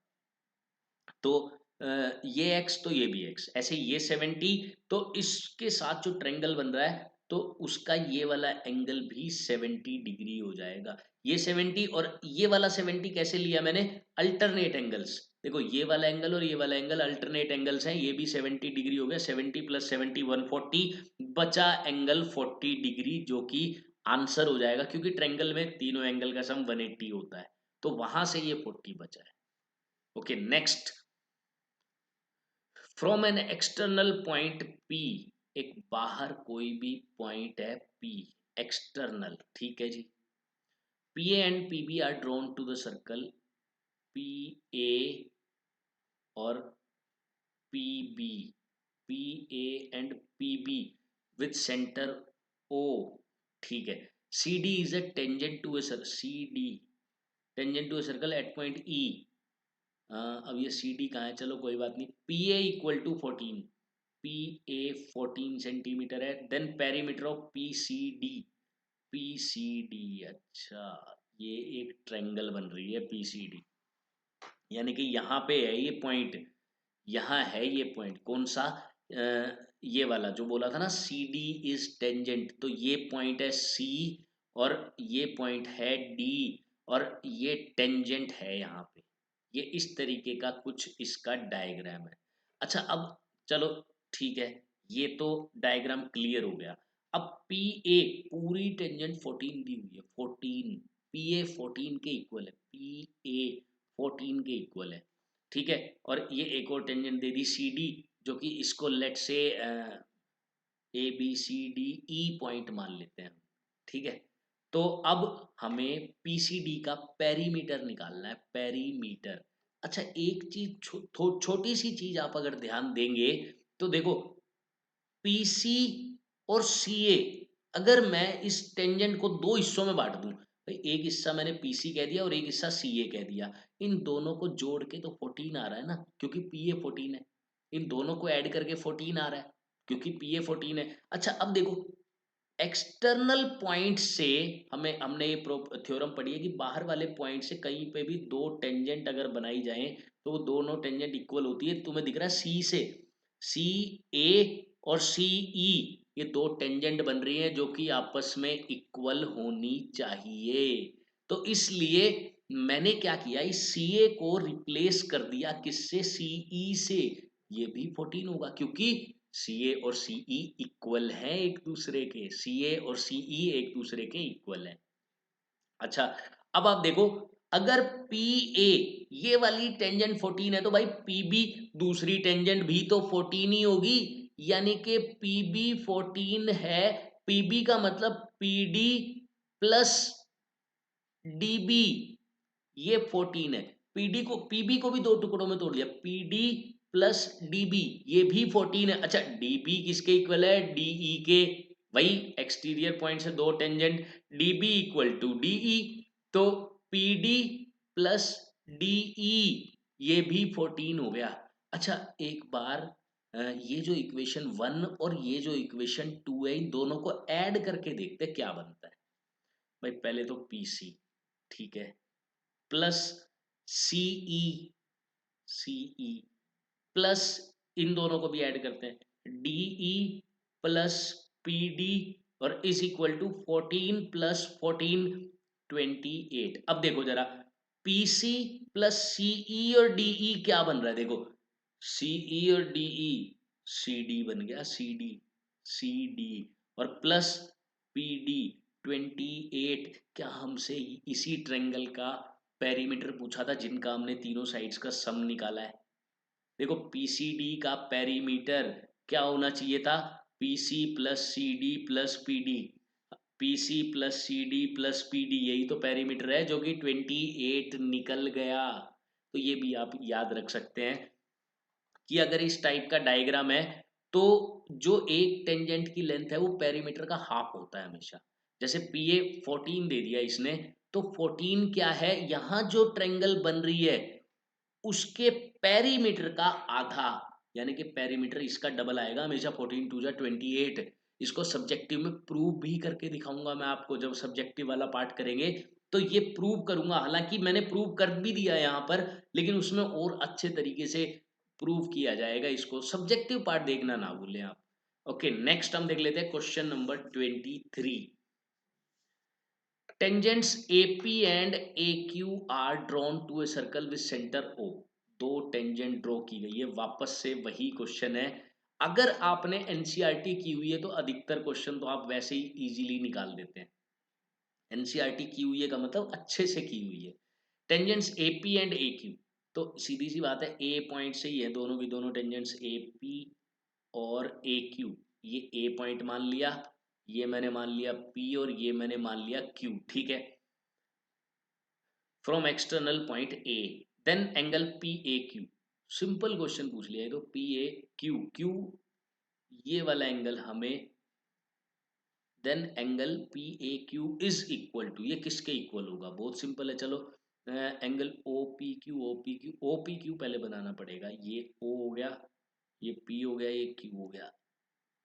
तो ये x तो ये भी x, ऐसे ये 70, तो इसके साथ जो ट्रायंगल बन रहा है तो उसका ये वाला एंगल भी 70 डिग्री हो जाएगा। ये 70 और ये वाला 70 कैसे लिया मैंने, अल्टरनेट एंगल्स, देखो ये वाला एंगल और ये वाला एंगल अल्टरनेट एंगल्स हैं, ये भी 70 डिग्री हो गया, 70 प्लस 70 140, बचा एंगल 40 डिग्री जो कि आंसर हो जाएगा, क्योंकि ट्रायंगल में तीनों एंगल का सम 180 होता है, तो वहां से ये 40 बचा है। Okay next, from an external point P, एक बाहर कोई भी पॉइंट है पी, एक्सटर्नल, ठीक है जी, P A and P B are drawn to the circle P A और P B, P A and P B with centre O, ठीक है, C D is a tangent to a circle, C D tangent to a circle at point E, अब ये C D कहाँ है, चलो कोई बात नहीं, P A equal to 14, P A 14 centimetre है, then perimeter of P C D, P C D, अच्छा ये एक ट्रायंगल बन रही है पी सी डी, यानी कि यहाँ पे है ये पॉइंट, यहाँ है ये पॉइंट कौन सा, ये वाला जो बोला था ना, सी डी इज टेंजेंट, तो ये पॉइंट है सी और ये पॉइंट है डी और ये टेंजेंट है यहाँ पे, ये इस तरीके का कुछ इसका डायग्राम है। अच्छा अब चलो ठीक है, ये तो डायग्राम क्लियर हो गया। अब पी ए पूरी टेंजेंट 14 दी हुई है, 14, पी ए 14 के इक्वल है, पी ए 14 के इक्वल है, ठीक है, और ये एक और टेंजेंट दे दी सी डी, जो कि इसको लेट से A B C D E point मान लेते हैं, ठीक है, तो अब हमें पीसीडी का पेरीमीटर निकालना है, पेरीमीटर। अच्छा एक चीज छोटी सी चीज आप अगर ध्यान देंगे तो देखो, पीसी और सीए, अगर मैं इस टेंजेंट को दो हिस्सों में बांट दूं, भाई एक हिस्सा मैंने पीसी कह दिया और एक हिस्सा सीए कह दिया, इन दोनों को जोड़ के तो 14 आ रहा है ना, क्योंकि पीए 14 है, इन दोनों को ऐड करके 14 आ रहा है, क्योंकि पीए 14 है। अच्छा अब देखो, एक्सटर्नल पॉइंट से हमें, हमने ये थ्योरम पढ़ी है कि बाहर वाले पॉइंट से कहीं पे भी दो टेंजेंट अगर बनाई जाए तो वो दोनों टेंजेंट इक्वल होती है, तुम्हें दिख रहा है सी से, सी ए और सी ई, ये दो टेंजेंट बन रही हैं जो कि आपस में इक्वल होनी चाहिए, तो इसलिए मैंने क्या किया, इस सी ए को रिप्लेस कर दिया किससे, सीई से, ये भी 14 होगा, क्योंकि सी ए और सीई इक्वल हैं एक दूसरे के, सी ए और सीई एक दूसरे के इक्वल हैं। अच्छा अब आप देखो, अगर पी ए ये वाली टेंजेंट 14 है तो भाई पी बी दूसरी टेंजेंट भी तो 14 ही होगी, यानी कि पी बी 14 है, पी बी का मतलब P D plus D B, ये 14 है, पीडी को पीबी को भी दो टुकड़ों में तोड़ दिया, पीडी प्लस डीबी, ये भी 14 है। अच्छा डीबी किसके इक्वल है, डीई के, वही एक्सटीरियर पॉइंट से दो tangent, DB equal to DE, तो पीडी प्लस डीई ये भी 14 हो गया। अच्छा एक बार ये जो इक्वेशन वन और ये जो इक्वेशन टू है, इन दोनों को ऐड करके देखते हैं क्या बनता है। भाई पहले तो पीसी, ठीक है, प्लस सीई, सीई प्लस, इन दोनों को भी ऐड करते हैं, डीई प्लस पीडी और इज इक्वल टू 14 प्लस 14 28। अब देखो जरा, पीसी प्लस सीई और डीई क्या बन रहा है, देखो सीई और डीई, सीडी बन गया, सीडी, सीडी और प्लस पीडी 28, क्या हमसे इसी ट्रेंगल का पेरीमीटर पूछा था जिनका हमने तीनों साइड्स का सम निकाला है। देखो पीसीडी का पेरीमीटर क्या होना चाहिए था, PC plus C D plus P D, PC plus C D plus P D, यही तो पेरीमीटर है जो कि 28 निकल गया। तो ये भी आप याद रख सकते हैं कि अगर इस टाइप का डायग्राम है तो जो एक टेंजेंट की लेंथ है वो पेरीमीटर का हाफ होता है हमेशा, जैसे पी ए 14 दे दिया इसने, तो 14 क्या है, यहाँ जो ट्रेंगल बन रही है उसके पेरीमीटर का आधा, यानी कि पेरीमीटर इसका डबल आएगा हमेशा, 14 टू जा 28, इसको सब्जेक्टिव में प्रूव भी करके दिखाऊंगा मैं आपको, जब सब्जेक्टिव वाला पार्ट करेंगे तो ये प्रूव करूंगा, हालांकि मैंने प्रूव कर भी दिया यहाँ पर, लेकिन उसमें और अच्छे तरीके से प्रूव किया जाएगा, इसको सब्जेक्टिव पार्ट देखना ना भूलें आप। ओके नेक्स्ट हम देख लेते हैं question number 23। Tangents AP and AQ are drawn to a circle with center O. दो टेंजेंट ड्रॉ की गई है। वापस से वही क्वेश्चन है, अगर आपने एनसीईआरटी की हुई है तो अधिकतर क्वेश्चन तो आप वैसे ही इजीली निकाल देते हैं। एनसीईआरटी की हुई है का मतलब अच्छे से की हुई है। Tangents AP and A Q, तो सीधी सी बात है ए पॉइंट से ही है दोनों की दोनों टेंजेंट्स एपी और ए क्यू। ये ए पॉइंट मान लिया, ये मैंने मान लिया पी और ये मैंने मान लिया क्यू, ठीक है। From external point A then angle P A Q. Simple question पूछ लिया है तो पी ए क्यू, क्यू ये वाला एंगल हमें, then angle P A Q is equal to, ये किसके इक्वल होगा, बहुत सिंपल है। चलो angle O P Q, O P Q, O P Q पहले बनाना पड़ेगा। ये ओ हो गया, ये पी हो गया, ये क्यू हो गया,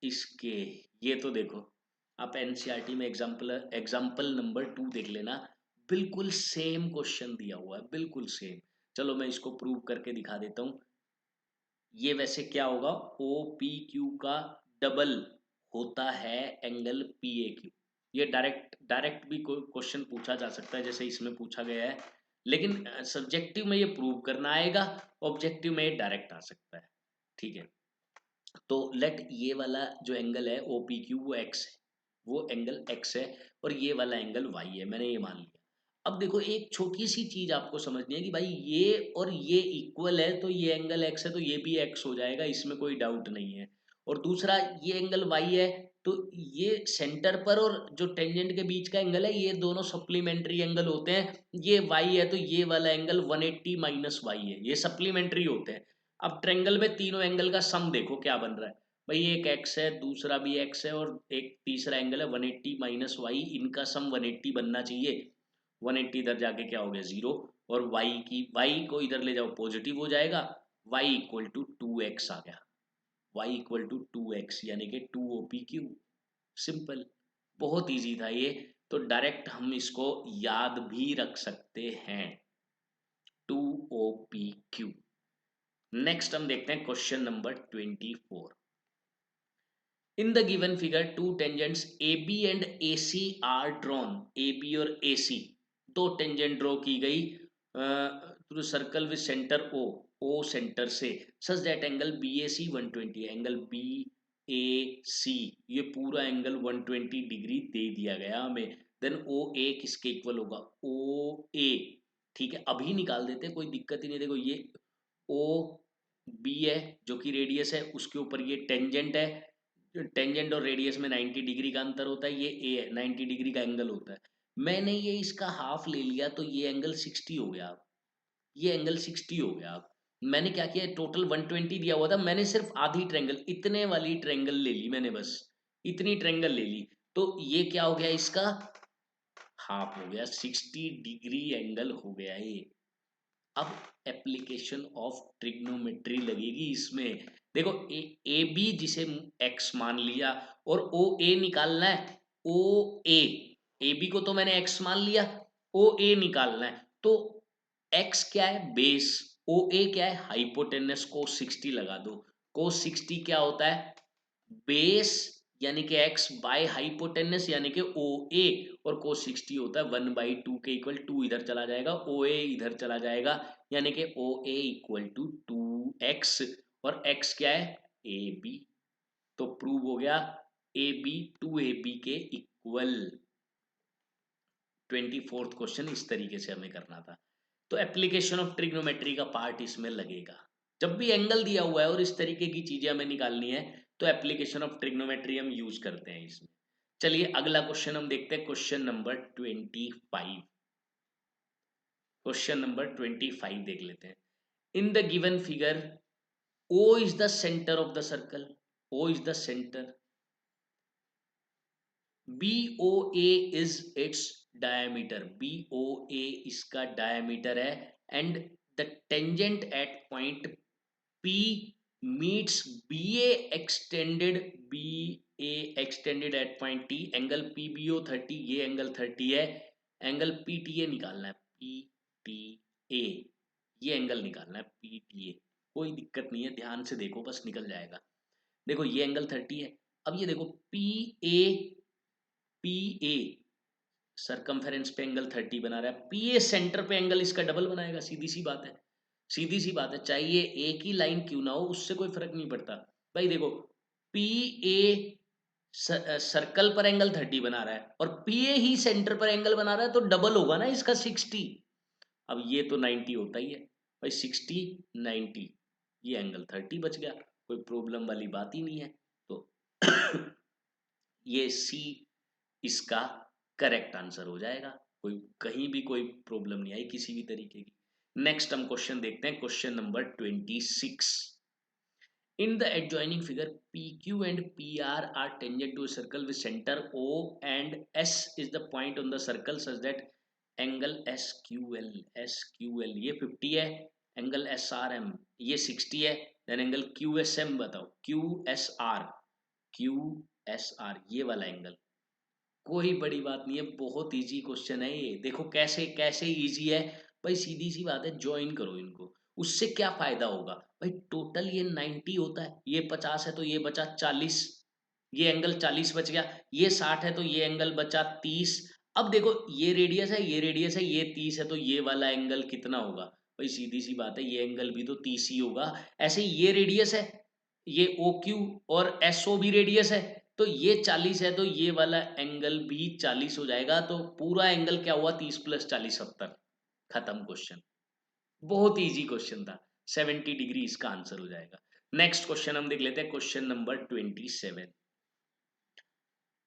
इसके ये तो देखो आप एनसीईआरटी में एग्जाम्पल एग्जाम्पल नंबर 2 देख लेना, बिल्कुल सेम क्वेश्चन दिया हुआ है, बिल्कुल सेम। चलो मैं इसको प्रूव करके दिखा देता हूँ। ये वैसे क्या होगा, ओ पी क्यू का डबल होता है एंगल पी ए क्यू। ये डायरेक्ट डायरेक्ट भी क्वेश्चन पूछा जा सकता है जैसे इसमें पूछा गया है, लेकिन सब्जेक्टिव में ये प्रूव करना आएगा, ऑब्जेक्टिव में ये डायरेक्ट आ सकता है, ठीक है। तो लेट ये वाला जो एंगल है ओ पी क्यू वो एक्स है, वो एंगल एक्स है, और ये वाला एंगल वाई है, मैंने ये मान लिया। अब देखो एक छोटी सी चीज आपको समझनी है कि भाई ये और ये इक्वल है तो ये एंगल एक्स है तो ये भी एक्स हो जाएगा, इसमें कोई डाउट नहीं है। और दूसरा ये एंगल वाई है तो ये सेंटर पर और जो टेंजेंट के बीच का एंगल है ये दोनों सप्लीमेंट्री एंगल होते हैं। ये वाई है तो ये वाला एंगल 180 माइनस वाई है, ये सप्लीमेंट्री होते हैं। अब ट्रेंगल में तीनों एंगल का सम देखो क्या बन रहा है, भाई एक एक्स है, दूसरा भी एक्स है, और एक तीसरा एंगल है 180 माइनस वाई, इनका सम 180 बनना चाहिए। 180 इधर जाके क्या हो गया, जीरो, और y को इधर ले जाओ पॉजिटिव हो जाएगा, y इक्वल टू 2x आ गया, y इक्वल टू 2x यानी कि 2 OPQ। सिंपल, बहुत इजी था ये, तो डायरेक्ट हम इसको याद भी रख सकते हैं, 2 OPQ। नेक्स्ट हम देखते हैं question number 24। In the given figure two tangents A B and A C are drawn, A B और ए सी दो टेंजेंट ड्रॉ की गई through circle with centre O, O centre से, such that angle B A C 120, angle B A C ये पूरा angle 120 degree दे दिया गया हमें। देन ओ ए किसके इक्वल होगा, ओ ए, ठीक है अभी निकाल देते कोई दिक्कत ही नहीं। देखो ये ओ बी है जो कि रेडियस है, उसके ऊपर ये टेंजेंट है, टेंजेंट और रेडियस में 90 डिग्री का अंतर होता है, ये ए है 90 डिग्री का एंगल होता है। मैंने ये इसका हाफ ले लिया तो ये एंगल 60 हो गया। अब ये एंगल 60 हो गया। अब मैंने क्या किया, टोटल 120 दिया हुआ था, मैंने सिर्फ आधी ट्रेंगल, इतने वाली ट्रेंगल ले ली मैंने, बस इतनी ट्रेंगल ले ली, तो ये क्या हो गया, इसका हाफ हो गया, 60 डिग्री एंगल हो गया ये। अब एप्लीकेशन ऑफ ट्रिग्नोमेट्री लगेगी इसमें। देखो ए बी जिसे एक्स मान लिया, और ओ ए निकालना है, ओ ए, ए बी को तो मैंने एक्स मान लिया, ओ ए निकालना है, तो एक्स क्या है, बेस, ओ ए क्या है, हाइपोटेनस, कोस 60 लगा दो। कोस 60 क्या होता है, बेस यानी कि एक्स बाय हाइपोटेनस यानी कि ओ ए, और कोस 60 होता है 1/2 के इक्वल, 2 इधर चला जाएगा, ओ ए इधर चला जाएगा, यानी कि ओ ए इक्वल टू 2x, और x क्या है, ए बी। तो प्रूव हो गया ए बी 2 AB के इक्वल। 24th क्वेश्चन इस तरीके से हमें करना था। तो एप्लीकेशन ऑफ ट्रिग्नोमेट्री का पार्ट इसमें लगेगा, जब भी एंगल दिया हुआ है और इस तरीके की चीजें हमें निकालनी है तो एप्लीकेशन ऑफ ट्रिग्नोमेट्री हम यूज करते हैं इसमें। चलिए अगला क्वेश्चन हम देखते हैं, क्वेश्चन नंबर 25। क्वेश्चन नंबर 25 देख लेते हैं। In the given figure O is the center of the circle, O is the center, BOA is its diameter, BOA इसका diameter है, and the tangent at point P meets BA extended at point T, angle PBO 30, ये angle 30 है, angle PTA निकालना है, PTA ये angle निकालना है, PTA कोई दिक्कत नहीं है, ध्यान से देखो बस निकल जाएगा। देखो ये एंगल 30 है, अब ये देखो पी ए सरकमफेरेंस पे एंगल 30 बना रहा है, पी ए सेंटर पे एंगल इसका डबल बनाएगा, सीधी सी बात है। सीधी सी बात है, चाहे ये एक ही लाइन क्यों ना हो, उससे कोई फर्क नहीं पड़ता। भाई देखो, पी ए सर्कल पर एंगल 30 बना रहा है और पी ए ही सेंटर पर एंगल बना रहा है, तो डबल होगा ना इसका 60। अब ये तो 90 होता ही है भाई, 60 90, ये एंगल 30 बच गया, कोई प्रॉब्लम वाली बात ही नहीं है। तो ये सी इसका करेक्ट आंसर हो जाएगा, कोई कहीं भी कोई प्रॉब्लम नहीं आई किसी भी तरीके की। नेक्स्ट हम क्वेश्चन देखते हैं, question number 26। In the adjoining figure, PQ and PR are tangent to a circle with center O and S is the point on the circle such that angle SQL ये 50 है, angle SRM ये 60 है, then angle QSM बताओ, QSR ये वाला angle. कोई बड़ी बात नहीं है, बहुत इजी क्वेश्चन है ये। देखो कैसे कैसे इजी है भाई, सीधी सी बात है, ज्वाइन करो इनको। उससे क्या फायदा होगा भाई, टोटल ये 90 होता है, ये 50 है तो ये बचा 40, ये एंगल 40 बच गया, ये 60 है तो ये एंगल बचा 30। अब देखो ये रेडियस है, ये रेडियस है, ये 30 है, तो ये वाला एंगल कितना होगा भाई, सीधी सी बात है, ये एंगल भी तो 30 ही होगा। ऐसे ये रेडियस है, ये ओ क्यू और एस ओ भी रेडियस है, तो ये 40 है तो ये वाला एंगल भी 40 हो जाएगा, तो पूरा एंगल क्या हुआ, 30 + 40 70। खत्म क्वेश्चन, बहुत इजी क्वेश्चन था, 70 डिग्री इसका आंसर हो जाएगा। नेक्स्ट क्वेश्चन हम देख लेते हैं, question number 27।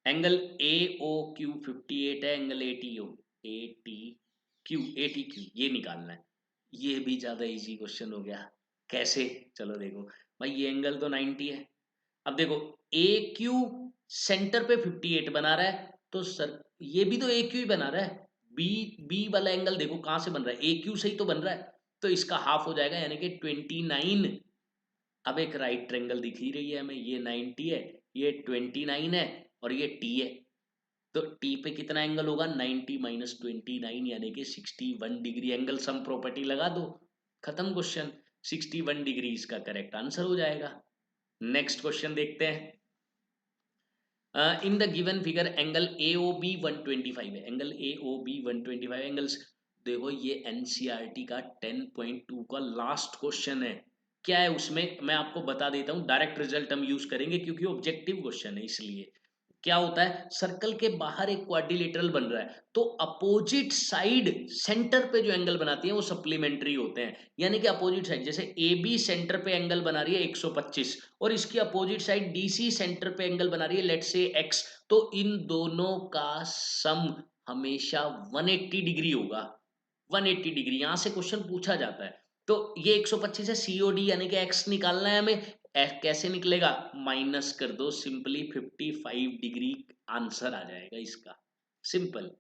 Angle A O Q 58 है, angle A T O A T Q ये निकालना है। ये भी ज्यादा इजी क्वेश्चन हो गया, कैसे, चलो देखो भाई, ये एंगल तो 90 है। अब देखो ए क्यू सेंटर पे 58 बना रहा है, तो सर ये भी तो ए क्यू ही बना रहा है, बी बी वाला एंगल देखो कहां से बन रहा है, ए क्यू से ही तो बन रहा है, तो इसका हाफ हो जाएगा यानी कि 29। अब एक राइट ट्रेंगल दिख ही रही है हमें, ये 90 है, ये 29 है और ये टी है, तो टी पे कितना एंगल होगा, 90 - 29 यानी कि 61 डिग्री, एंगल सम प्रॉपर्टी लगा दो, खत्म क्वेश्चन, 61 डिग्री इसका करेक्ट आंसर हो जाएगा। नेक्स्ट क्वेश्चन देखते हैं। In the given figure angle A O B 125 है, angle A O B 125 angles. देखो ये एनसीईआरटी का 10.2 का लास्ट क्वेश्चन है। क्या है उसमें, मैं आपको बता देता हूँ, डायरेक्ट रिजल्ट हम यूज करेंगे क्योंकि ऑब्जेक्टिव क्वेश्चन है, इसलिए क्या होता है, सर्कल के बाहर एक क्वाड्रिलेटरल बन रहा है, तो अपोजिट साइड सेंटर पे जो एंगल बनाती है वो सप्लीमेंट्री होते हैं, यानी कि अपोजिट साइड, जैसे ए बी सेंटर पे एंगल बना रही है 125 और इसकी अपोजिट साइड डीसी सेंटर पे एंगल बना रही है लेट्स से एक्स, तो इन दोनों का सम हमेशा 180 डिग्री होगा। 180 डिग्री यहां से क्वेश्चन पूछा जाता है, तो ये 125 है, सीओडी यानी कि एक्स निकालना है हमें। कैसे निकलेगा, माइनस कर दो सिंपली, 55 डिग्री आंसर आ जाएगा इसका, सिंपल।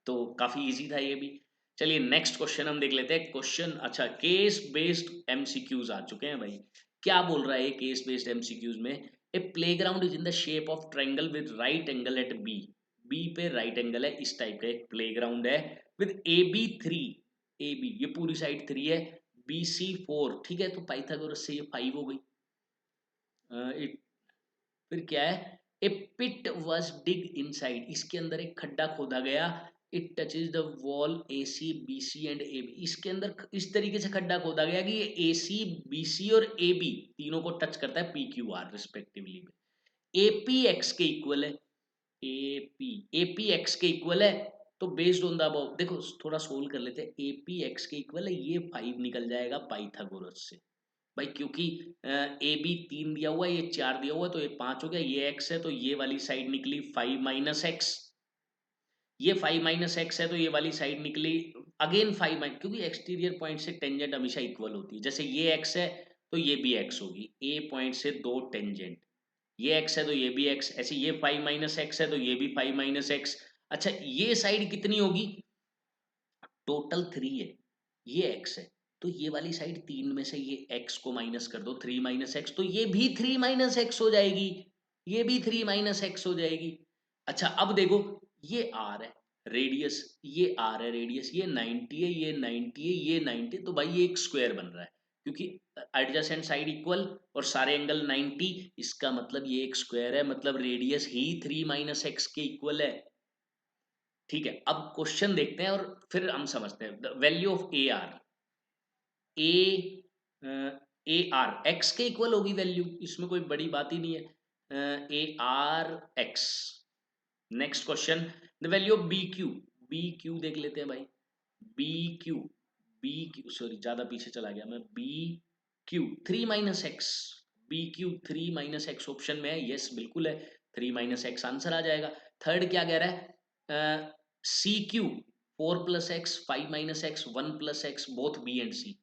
तो काफी इजी था ये भी। चलिए नेक्स्ट क्वेश्चन हम देख लेते हैं, क्वेश्चन अच्छा केस बेस्ड एमसीक्यूज आ चुके हैं भाई। क्या बोल रहा है केस बेस्ड एमसीक्यूज में, a playground is in the shape of triangle with right angle at B, B पे राइट एंगल है, इस टाइप का एक प्लेग्राउंड है, with A B 3, A B ये पूरी साइड 3 है, बी सी 4, ठीक है, तो पाइथागोरस से ये 5 हो गई। इट फिर क्या है, ए पिट वॉज डिग इनसाइड, इसके अंदर एक खड्डा खोदा गया, it touches the wall A C B C and A B, इसके अंदर इस तरीके से खड्डा खोदा गया कि ये ए सी बी सी और ए बी तीनों को टच करता है P Q are respectively. A P x के इक्वल है, ए पी एक्स के इक्वल है, तो बेस्ड ऑन द अबव देखो थोड़ा सोल्व कर लेते हैं, ए पी एक्स के इक्वल है, ये 5 निकल जाएगा पाइथागोरस से भाई, क्योंकि ए बी 3 दिया हुआ है, ये 4 दिया हुआ है, तो ये 5 हो गया, ये एक्स है तो ये वाली साइड निकली 5 - एक्स, ये 5 - एक्स है तो ये वाली साइड निकली अगेन 5 क्योंकि एक्सटीरियर पॉइंट से टेंजेंट हमेशा इक्वल होती है, जैसे ये एक्स है तो ये भी एक्स होगी, ए पॉइंट से दो टेंजेंट, ये एक्स है तो ये भी एक्स, ऐसे ये 5 - एक्स है तो ये भी 5 - एक्स। अच्छा ये साइड कितनी होगी, टोटल 3 है, ये x है, तो ये वाली साइड 3 में से ये x को माइनस कर दो, 3 - एक्स, तो ये भी 3 - एक्स हो जाएगी, ये भी 3 - एक्स हो जाएगी। अच्छा अब देखो ये r है रेडियस, ये r है रेडियस, ये 90 है, ये 90 है, ये 90, तो भाई ये एक स्क्वायर बन रहा है, क्योंकि एडजेसेंट साइड इक्वल और सारे एंगल 90, इसका मतलब ये एक स्क्वायर है, मतलब रेडियस ही 3 - एक्स के इक्वल है। ठीक है, अब क्वेश्चन देखते हैं और फिर हम समझते हैं, the value of A R, A A R X के इक्वल होगी वैल्यू, इसमें कोई बड़ी बात ही नहीं है, A R X. Next question, the value of B Q देख लेते हैं भाई। B Q B Q sorry ज्यादा पीछे चला गया मैं। B Q 3 - x, B Q 3 - x option में है, यस बिल्कुल है, 3 - x आंसर आ जाएगा। थर्ड क्या कह रहा है, C Q 4 + x, 5 - x, 1 + x, both B and C.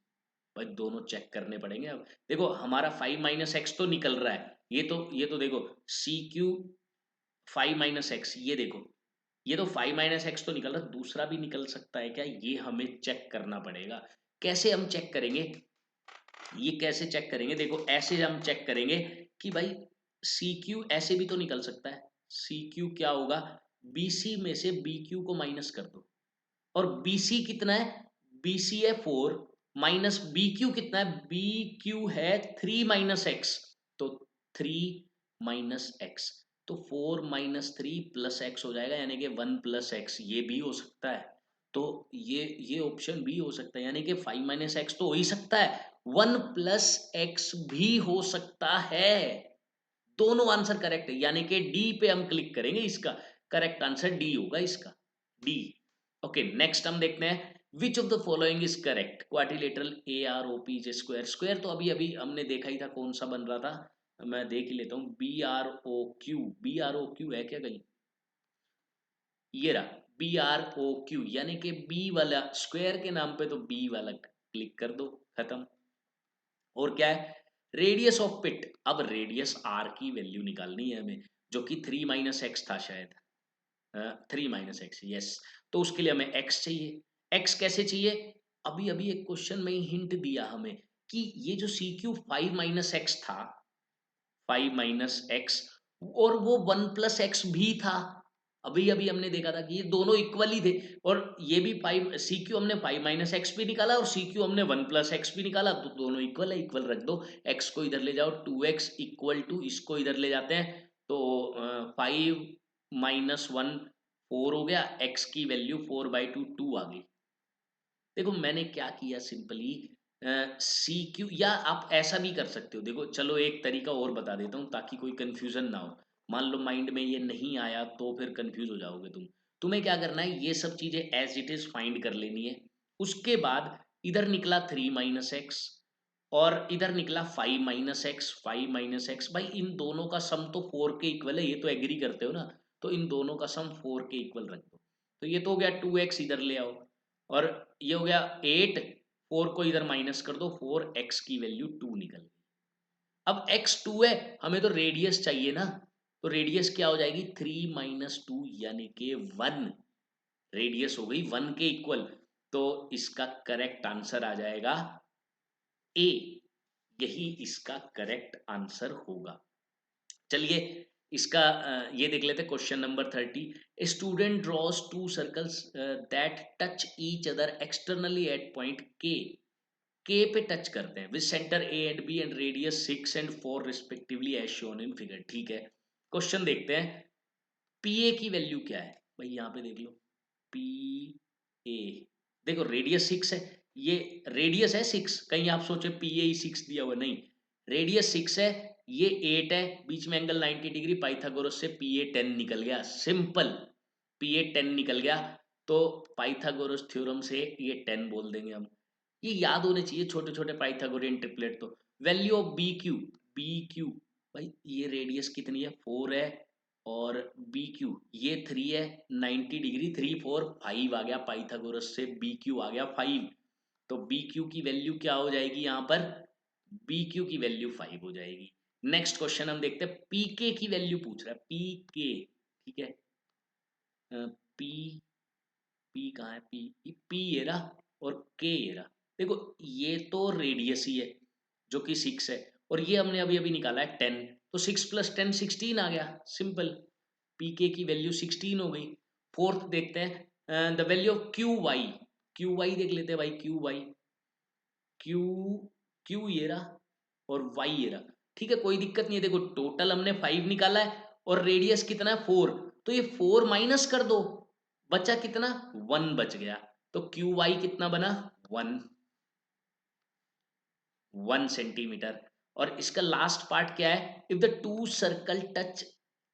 भाई दोनों चेक करने पड़ेंगे। अब देखो हमारा 5 - x तो निकल रहा है, ये तो देखो सी क्यू 5 - x, ये देखो ये तो 5 - x तो निकल रहा, दूसरा भी निकल सकता है क्या, ये हमें चेक करना पड़ेगा। कैसे हम चेक करेंगे, ये कैसे चेक करेंगे, देखो ऐसे हम चेक करेंगे कि भाई सी क्यू ऐसे भी तो निकल सकता है। सी क्यू क्या होगा, बी सी में से बी क्यू को माइनस कर दो, और बी सी कितना है, बी सी है 4, माइनस बी क्यू कितना है, बी क्यू है 3 - x, तो 3 - x, तो 4 - 3 + x हो जाएगा, यानी कि 1 + x, ये भी हो सकता है। तो ये ऑप्शन भी हो सकता है, यानी कि 5 - x तो हो ही सकता है, 1 + x भी हो सकता है। दोनों आंसर करेक्ट है, यानी कि डी पे हम क्लिक करेंगे, इसका करेक्ट आंसर डी होगा, इसका डी। ओके नेक्स्ट हम देखते हैं, which of the following is correct, quadrilateral A R O P J square. Square तो अभी अभी हमने देखा ही था, कौन सा बन रहा था, मैं देख ही लेता हूँ। B R O Q, B R O Q है क्या कहीं, ये रहा बी आर ओ क्यू, यानी कि बी वाला स्क्वायर के नाम पे तो बी वाला क्लिक कर दो, खत्म। और क्या है, रेडियस ऑफ पिट, अब रेडियस आर की वैल्यू निकालनी है हमें, जो कि 3 - x था शायद, 3 - x, यस। तो उसके लिए हमें x चाहिए। x कैसे चाहिए, अभी अभी एक क्वेश्चन में ही हिंट दिया हमें कि ये जो सी क्यू 5 - x था, 5 - x, और वो 1 + x भी था। अभी अभी हमने देखा था कि ये दोनों इक्वल ही थे, और ये भी 5 सी क्यू हमने 5 - x भी निकाला, और सी क्यू हमने 1 + x भी निकाला, तो दोनों इक्वल है, इक्वल रख दो। x को इधर ले जाओ, 2x इक्वल टू, इसको इधर ले जाते हैं, तो 5 - 1 4 हो गया, x की वैल्यू 4/2 2 आ गई। देखो मैंने क्या किया, सिंपली सी क्यू, या आप ऐसा भी कर सकते हो, देखो चलो एक तरीका और बता देता हूँ ताकि कोई कंफ्यूजन ना हो। मान लो माइंड में ये नहीं आया तो फिर कंफ्यूज हो जाओगे तुम्हें क्या करना है, ये सब चीजें एज इट इज फाइंड कर लेनी है। उसके बाद इधर निकला 3 - x, और इधर निकला 5 - x, 5 - x, भाई इन दोनों का सम तो 4 के इक्वल है, ये तो एग्री करते हो ना, तो इन दोनों का सम 4 के इक्वल रख दो। तो ये तो हो गया 2x, इधर ले आओ, और ये हो गया 8, 4 को इधर माइनस कर दो, 4x की वैल्यू 2 निकल गई। अब x 2 है, हमें तो रेडियस चाहिए ना, तो रेडियस क्या हो जाएगी, 3 - 2 यानी कि 1, रेडियस हो गई 1 के इक्वल। तो इसका करेक्ट आंसर आ जाएगा ए, यही इसका करेक्ट आंसर होगा। चलिए इसका ये देख लेते हैं, question number 30। A student draws 2 circles that touch each other externally at point K पे टच करते हैं, with centre A and B and radius 6 and 4 respectively as shown in figure. ठीक है, क्वेश्चन देखते हैं, पी ए की वैल्यू क्या है, भाई यहाँ पे देख लो, पी ए, देखो रेडियस 6 है, ये रेडियस है 6, कहीं आप सोचे पी ए ही 6 दिया हुआ, नहीं, रेडियस 6 है, ये 8 है, बीच में एंगल 90 डिग्री, पाइथागोरस से पी ए 10 निकल गया, सिंपल, पी ए 10 निकल गया। तो पाइथागोरस थ्योरम से ये 10 बोल देंगे हम, ये याद होने चाहिए छोटे छोटे पाइथागोरियन ट्रिपलेट। तो वैल्यू ऑफ बी क्यू भाई ये रेडियस कितनी है 4 है, और बी क्यू ये 3 है, 90 डिग्री, 3 4 5 आ गया, पाइथागोरस से बी क्यू आ गया 5। तो बी क्यू की वैल्यू क्या हो जाएगी यहाँ पर, बी क्यू की वैल्यू 5 हो जाएगी। नेक्स्ट क्वेश्चन हम देखते हैं, पी के की वैल्यू पूछ रहा है, पी के, ठीक है, पी पी कहाँ है, पी ये रहा, और के ये रहा। देखो ये तो रेडियस ही है जो कि 6 है, और ये हमने अभी अभी निकाला है 10, तो 6 + 10 16 आ गया, सिंपल, पी के की वैल्यू 16 हो गई। फोर्थ देखते हैं, the value of Q Y देख लेते हैं भाई, क्यू क्यू ये रहा, और वाई ये रहा। ठीक है, कोई दिक्कत नहीं है, देखो टोटल हमने 5 निकाला है, और रेडियस कितना है 4, तो ये 4 माइनस कर दो, बचा कितना 1 बच गया, तो क्यू वाई कितना बना 1। 1 सेंटीमीटर। और इसका लास्ट पार्ट क्या है, if the two circle touch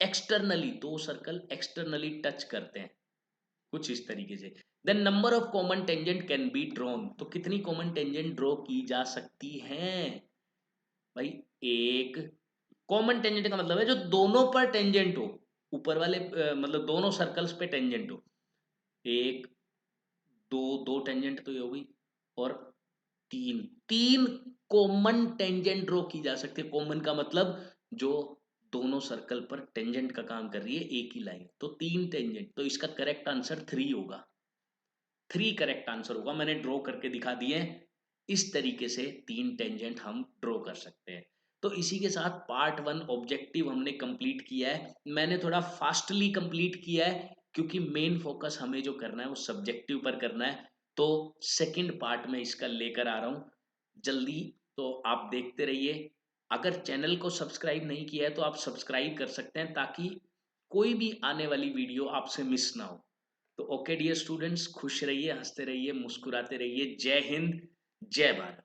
externally, दो सर्कल एक्सटर्नली टच करते हैं कुछ इस तरीके से, then number of common tangent can be drawn. तो कितनी कॉमन टेंजेंट ड्रॉ की जा सकती हैं भाई, एक। कॉमन टेंजेंट का मतलब है जो दोनों पर टेंजेंट हो, ऊपर वाले मतलब दोनों सर्कल्स पे टेंजेंट हो। एक, दो, दो टेंजेंट तो ये हो गई, और तीन, तीन कॉमन टेंजेंट ड्रॉ की जा सकती है। कॉमन का मतलब जो दोनों सर्कल पर टेंजेंट का काम कर रही है एक ही लाइन, तो तीन टेंजेंट। तो इसका करेक्ट आंसर 3 होगा, 3 करेक्ट आंसर होगा। मैंने ड्रॉ करके दिखा दिए। इस तरीके से तीन टेंजेंट हम ड्रॉ कर सकते हैं। तो इसी के साथ पार्ट 1 ऑब्जेक्टिव हमने कंप्लीट किया है। मैंने थोड़ा फास्टली कंप्लीट किया है क्योंकि मेन फोकस हमें जो करना है वो सब्जेक्टिव पर करना है। तो सेकंड पार्ट में इसका लेकर आ रहा हूँ जल्दी, तो आप देखते रहिए। अगर चैनल को सब्सक्राइब नहीं किया है तो आप सब्सक्राइब कर सकते हैं ताकि कोई भी आने वाली वीडियो आपसे मिस ना हो। तो ओके डियर स्टूडेंट्स, खुश रहिए, हंसते रहिए, मुस्कुराते रहिए। जय हिंद, जय भारत।